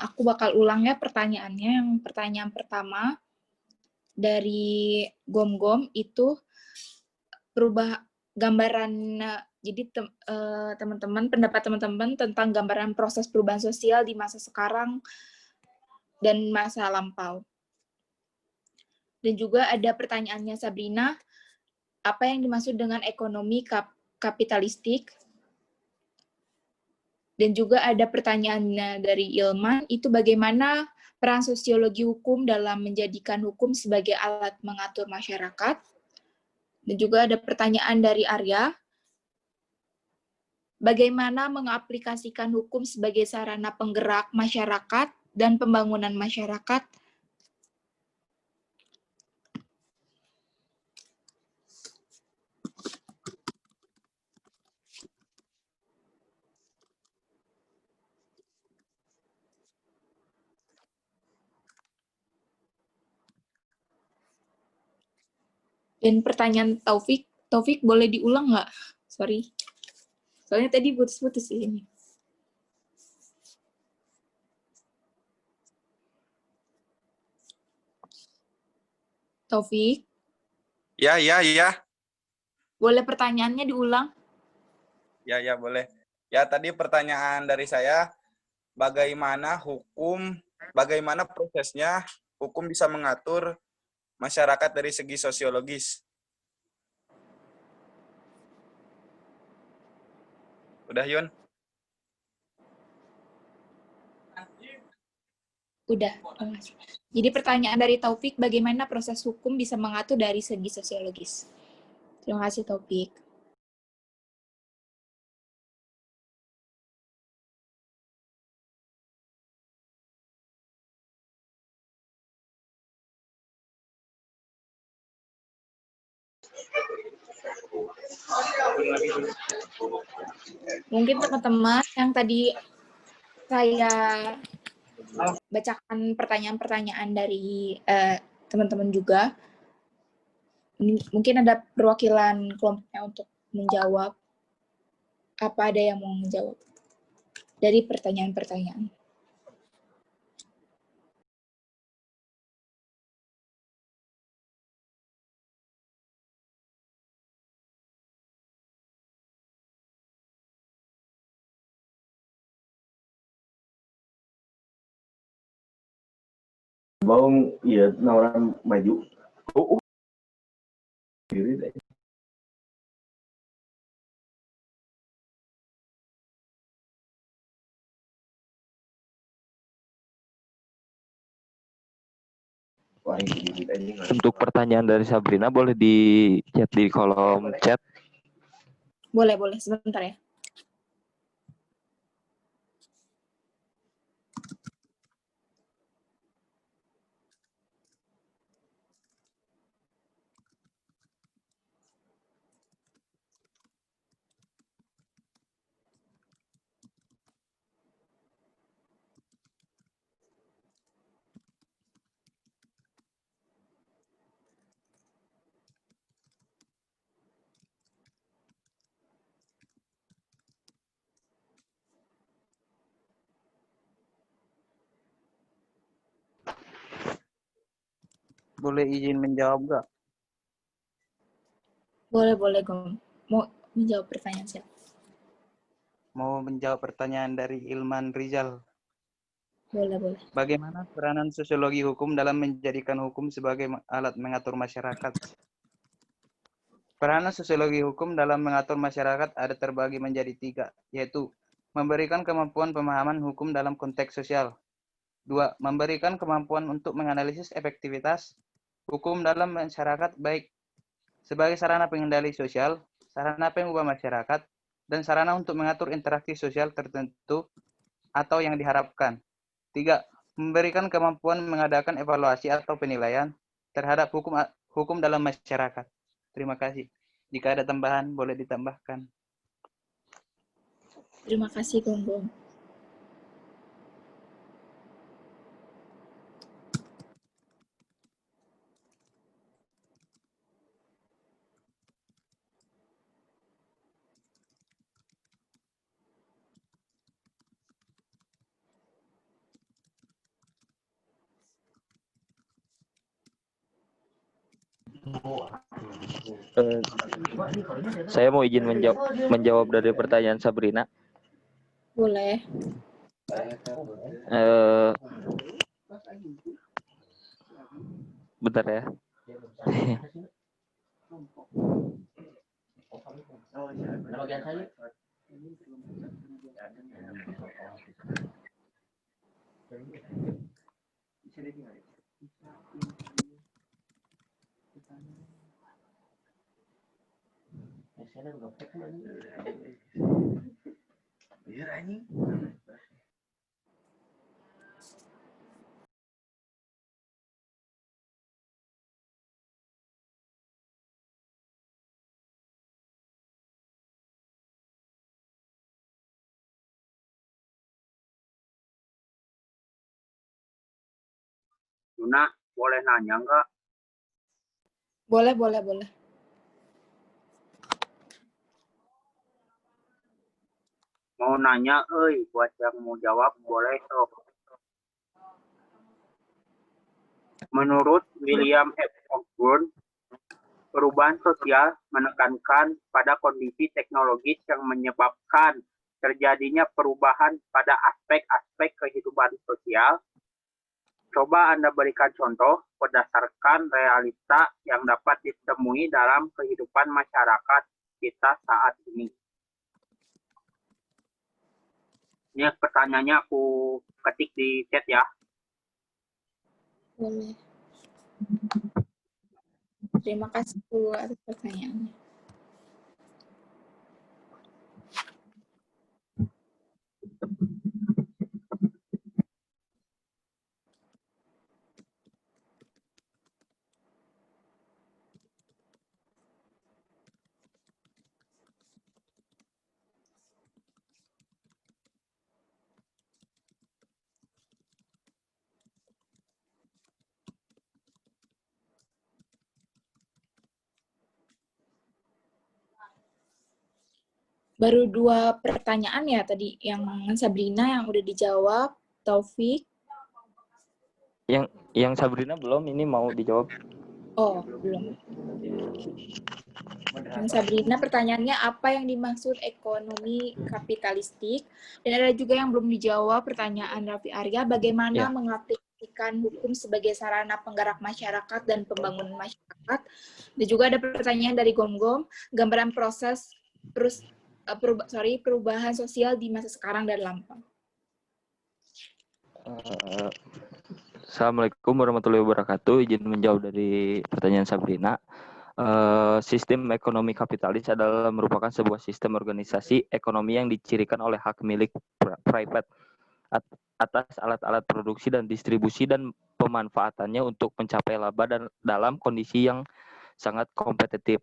aku bakal ulang ya pertanyaannya. Yang pertanyaan pertama dari Gom-Gom itu gambaran, jadi teman-teman, pendapat teman-teman tentang gambaran proses perubahan sosial di masa sekarang dan masa lampau. Dan juga ada pertanyaannya Sabrina, apa yang dimaksud dengan ekonomi kapitalistik? Dan juga ada pertanyaannya dari Ilman, itu bagaimana peran sosiologi hukum dalam menjadikan hukum sebagai alat mengatur masyarakat. Dan juga ada pertanyaan dari Arya, bagaimana mengaplikasikan hukum sebagai sarana penggerak masyarakat dan pembangunan masyarakat. Dan pertanyaan Taufik, Taufik boleh diulang nggak? Sorry. Soalnya tadi putus-putus ini. Taufik, Ya, boleh pertanyaannya diulang? ya boleh. Ya, tadi pertanyaan dari saya, bagaimana prosesnya hukum bisa mengatur masyarakat dari segi sosiologis? Udah, Yun? Udah, terima kasih. Jadi pertanyaan dari Taufik, bagaimana proses hukum bisa mengatur dari segi sosiologis? Terima kasih Taufik. Mungkin teman-teman yang tadi saya bacakan pertanyaan-pertanyaan dari teman-teman juga, mungkin ada perwakilan kelompoknya untuk menjawab. Apa ada yang mau menjawab dari pertanyaan-pertanyaan? Mau ya nawaran maju. Diri deh. Untuk pertanyaan dari Sabrina boleh di chat di kolom chat. Boleh, sebentar ya. Boleh izin menjawab nggak? Boleh, Gom. Mau menjawab pertanyaan siapa? Mau menjawab pertanyaan dari Ilman Rizal. Boleh. Bagaimana peranan sosiologi hukum dalam menjadikan hukum sebagai alat mengatur masyarakat? Peranan sosiologi hukum dalam mengatur masyarakat ada terbagi menjadi 3, yaitu memberikan kemampuan pemahaman hukum dalam konteks sosial. 2. Memberikan kemampuan untuk menganalisis efektivitas hukum dalam masyarakat baik sebagai sarana pengendali sosial, sarana pengubah masyarakat, dan sarana untuk mengatur interaksi sosial tertentu atau yang diharapkan. 3. Memberikan kemampuan mengadakan evaluasi atau penilaian terhadap hukum dalam masyarakat. Terima kasih. Jika ada tambahan, boleh ditambahkan. Terima kasih, Gom. Saya mau izin menjawab dari pertanyaan Sabrina. Boleh. Bentar ya. Yuna, boleh nanya nggak? Boleh. Mau nanya, buat yang mau jawab boleh sok. Menurut William F. Osborne, perubahan sosial menekankan pada kondisi teknologis yang menyebabkan terjadinya perubahan pada aspek-aspek kehidupan sosial. Coba Anda berikan contoh berdasarkan realita yang dapat ditemui dalam kehidupan masyarakat kita saat ini. Ini pertanyaannya aku ketik di chat ya. Boleh. Terima kasih Bu atas pertanyaannya. Baru 2 pertanyaan ya tadi, yang Sabrina yang udah dijawab, Taufik. Yang Sabrina belum, ini mau dijawab. Oh, belum. Yang Sabrina pertanyaannya apa yang dimaksud ekonomi kapitalistik? Dan ada juga yang belum dijawab pertanyaan Raffi Arya, bagaimana mengaplikasikan hukum sebagai sarana penggerak masyarakat dan pembangunan masyarakat. Dan juga ada pertanyaan dari Gom-Gom, gambaran proses perubahan sosial di masa sekarang dan lampau. Assalamualaikum warahmatullahi wabarakatuh. Izin menjawab dari pertanyaan Sabrina. Sistem ekonomi kapitalis adalah merupakan sebuah sistem organisasi ekonomi yang dicirikan oleh hak milik private atas alat-alat produksi dan distribusi dan pemanfaatannya untuk mencapai laba dan dalam kondisi yang sangat kompetitif.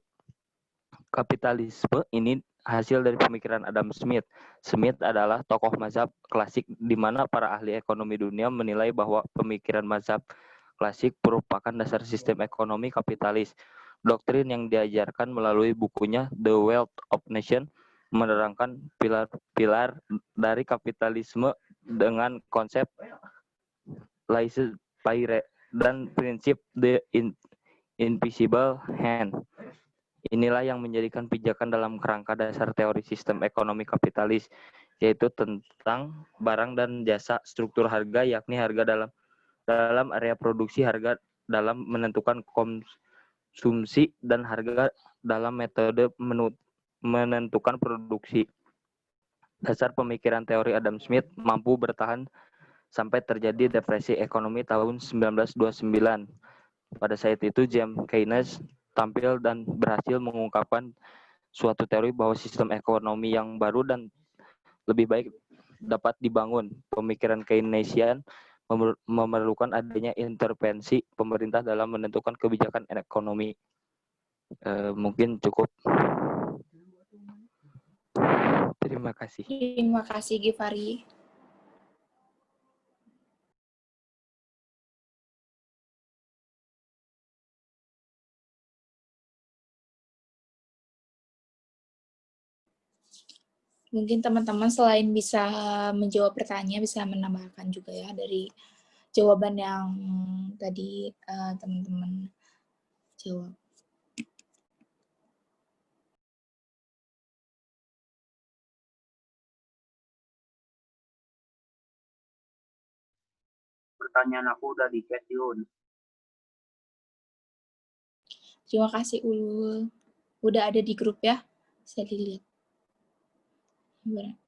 Kapitalisme ini hasil dari pemikiran Adam Smith. Smith adalah tokoh mazhab klasik di mana para ahli ekonomi dunia menilai bahwa pemikiran mazhab klasik merupakan dasar sistem ekonomi kapitalis. Doktrin yang diajarkan melalui bukunya The Wealth of Nations menerangkan pilar-pilar dari kapitalisme dengan konsep laissez-faire dan prinsip the invisible hand. Inilah yang menjadikan pijakan dalam kerangka dasar teori sistem ekonomi kapitalis, yaitu tentang barang dan jasa, struktur harga, yakni harga dalam area produksi, harga dalam menentukan konsumsi, dan harga dalam metode menentukan produksi. Dasar pemikiran teori Adam Smith mampu bertahan sampai terjadi depresi ekonomi tahun 1929. Pada saat itu, James Keynes tampil dan berhasil mengungkapkan suatu teori bahwa sistem ekonomi yang baru dan lebih baik dapat dibangun. Pemikiran Keynesian memerlukan adanya intervensi pemerintah dalam menentukan kebijakan ekonomi. Mungkin cukup. Terima kasih. Terima kasih, Gifari. Mungkin teman-teman selain bisa menjawab pertanyaan, bisa menambahkan juga ya dari jawaban yang tadi teman-teman jawab. pertanyaan aku udah di chat, Yun. Terima kasih Ulul. Udah ada di grup ya. Saya dilihat. Gimana?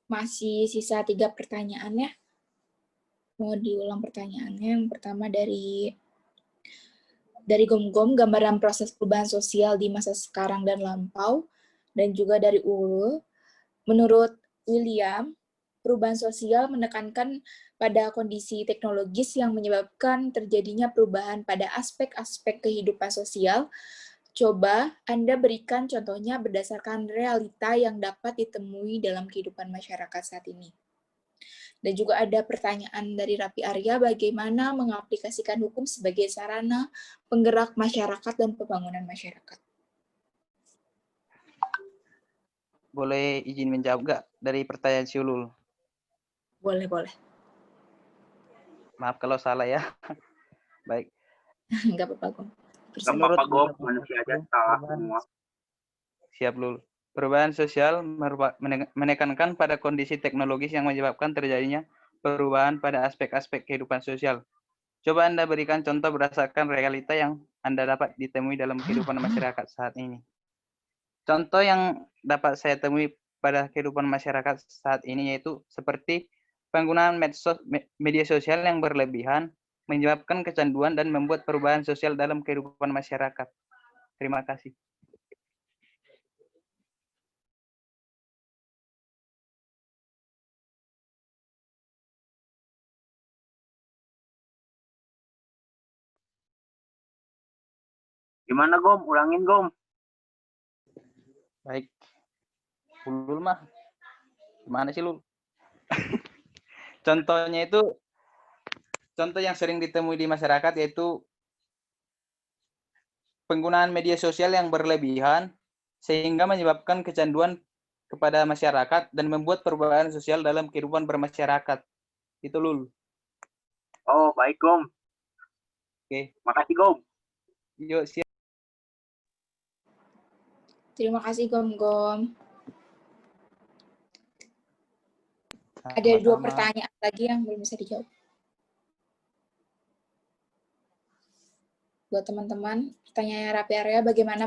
Masih sisa 3 pertanyaan ya. Mau diulang pertanyaannya. Yang pertama dari Gom-Gom, gambaran proses perubahan sosial di masa sekarang dan lampau. Dan juga dari Ulul. Menurut William, perubahan sosial menekankan pada kondisi teknologis yang menyebabkan terjadinya perubahan pada aspek-aspek kehidupan sosial. Coba Anda berikan contohnya berdasarkan realita yang dapat ditemui dalam kehidupan masyarakat saat ini. Dan juga ada pertanyaan dari Rapi Arya, bagaimana mengaplikasikan hukum sebagai sarana penggerak masyarakat dan pembangunan masyarakat. Boleh izin menjawab nggak dari pertanyaan si Ulul? Boleh, boleh. Maaf kalau salah ya. Baik. Nggak apa-apa, Gom. Gak apa-apa, Gom. Manusia aja salah semua. Siap, Lul. Perubahan sosial menekankan pada kondisi teknologis yang menyebabkan terjadinya perubahan pada aspek-aspek kehidupan sosial. Coba Anda berikan contoh berdasarkan realita yang Anda dapat ditemui dalam kehidupan masyarakat saat ini. Contoh yang dapat saya temui pada kehidupan masyarakat saat ini yaitu seperti penggunaan media sosial yang berlebihan, menyebabkan kecanduan dan membuat perubahan sosial dalam kehidupan masyarakat. Terima kasih. Gimana, Gom? Ulangin, Gom. Baik. Ulul mah. Gimana sih, Lul? Contohnya itu, contoh yang sering ditemui di masyarakat yaitu penggunaan media sosial yang berlebihan sehingga menyebabkan kecanduan kepada masyarakat dan membuat perubahan sosial dalam kehidupan bermasyarakat. Itu, Lul. Oh, baik, Gom. Oke. Makasih, Gom. Yuk, siap. Terima kasih, Gom-Gom. Ada 2 Sama-sama. pertanyaan lagi yang belum bisa dijawab. Buat teman-teman, pertanyaannya Rapi Arya, bagaimana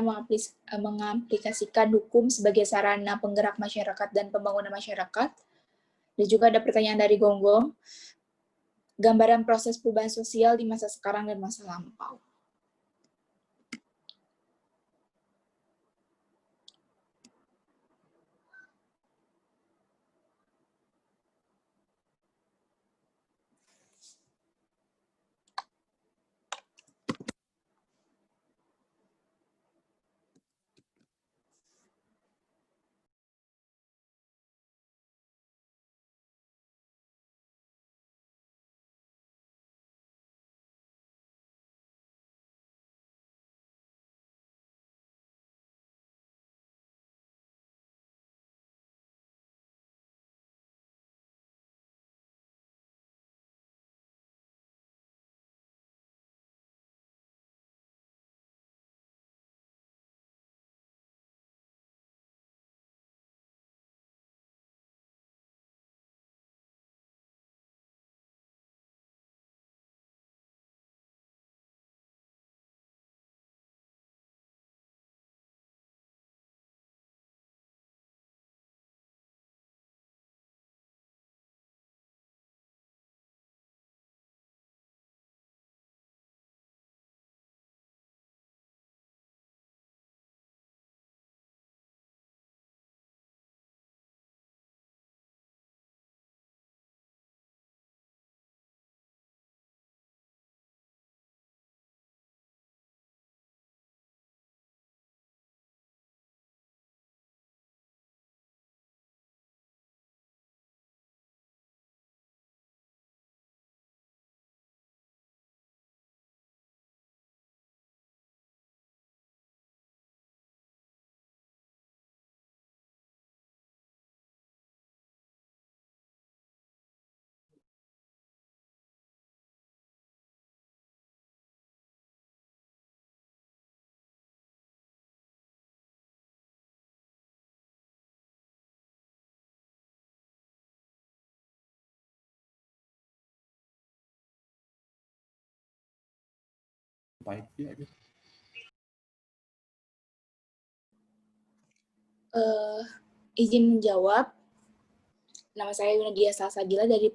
mengaplikasikan hukum sebagai sarana penggerak masyarakat dan pembangunan masyarakat? Dan juga ada pertanyaan dari Gonggong, gambaran proses perubahan sosial di masa sekarang dan masa lampau. Izin menjawab. Nama saya Yunadia Salsabila dari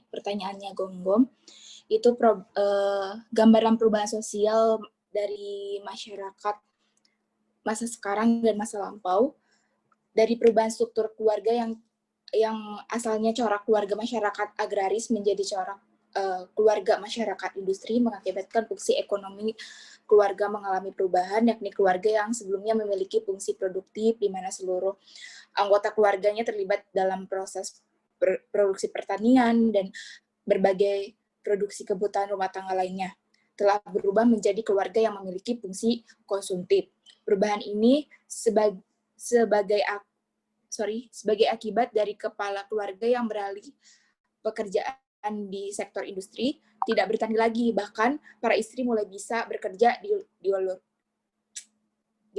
pertanyaannya Gonggom. Itu gambaran perubahan sosial dari masyarakat masa sekarang dan masa lampau. Dari perubahan struktur keluarga yang asalnya corak keluarga masyarakat agraris menjadi corak keluarga masyarakat industri, mengakibatkan fungsi ekonomi keluarga mengalami perubahan, yakni keluarga yang sebelumnya memiliki fungsi produktif di mana seluruh anggota keluarganya terlibat dalam proses produksi pertanian dan berbagai produksi kebutuhan rumah tangga lainnya, telah berubah menjadi keluarga yang memiliki fungsi konsumtif. Perubahan ini sebagai akibat dari kepala keluarga yang beralih pekerjaan di sektor industri tidak bertani lagi, bahkan para istri mulai bisa bekerja di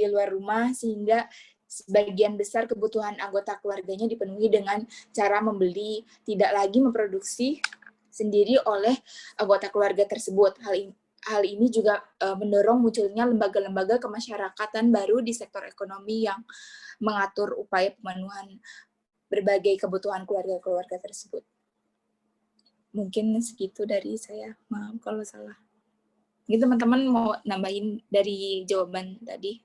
luar rumah, sehingga sebagian besar kebutuhan anggota keluarganya dipenuhi dengan cara membeli, tidak lagi memproduksi sendiri oleh anggota keluarga tersebut. Hal ini juga mendorong munculnya lembaga-lembaga kemasyarakatan baru di sektor ekonomi yang mengatur upaya pemenuhan berbagai kebutuhan keluarga-keluarga tersebut. Mungkin segitu dari saya. Maaf kalau salah. Gitu teman-teman mau nambahin dari jawaban tadi?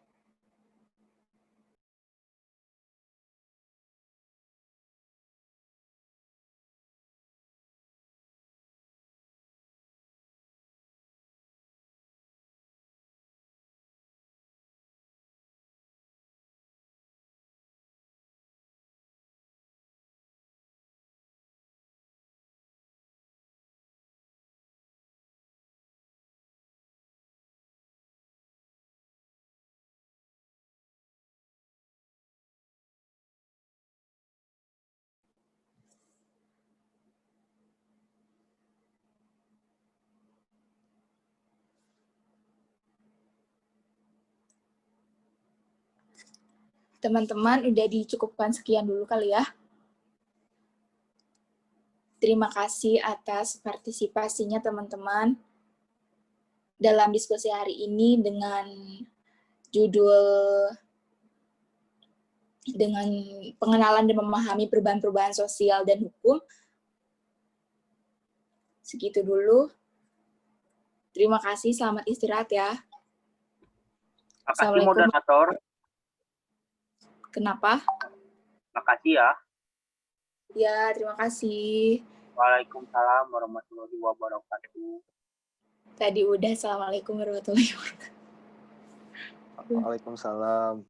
Teman-teman, udah dicukupkan sekian dulu kali ya. Terima kasih atas partisipasinya teman-teman dalam diskusi hari ini dengan judul dengan pengenalan dan memahami perubahan-perubahan sosial dan hukum. Segitu dulu. Terima kasih, selamat istirahat ya. Makasih moderator. Kenapa? Makasih ya. Ya, terima kasih. Waalaikumsalam warahmatullahi wabarakatuh. Tadi udah, assalamualaikum warahmatullahi wabarakatuh. Waalaikumsalam.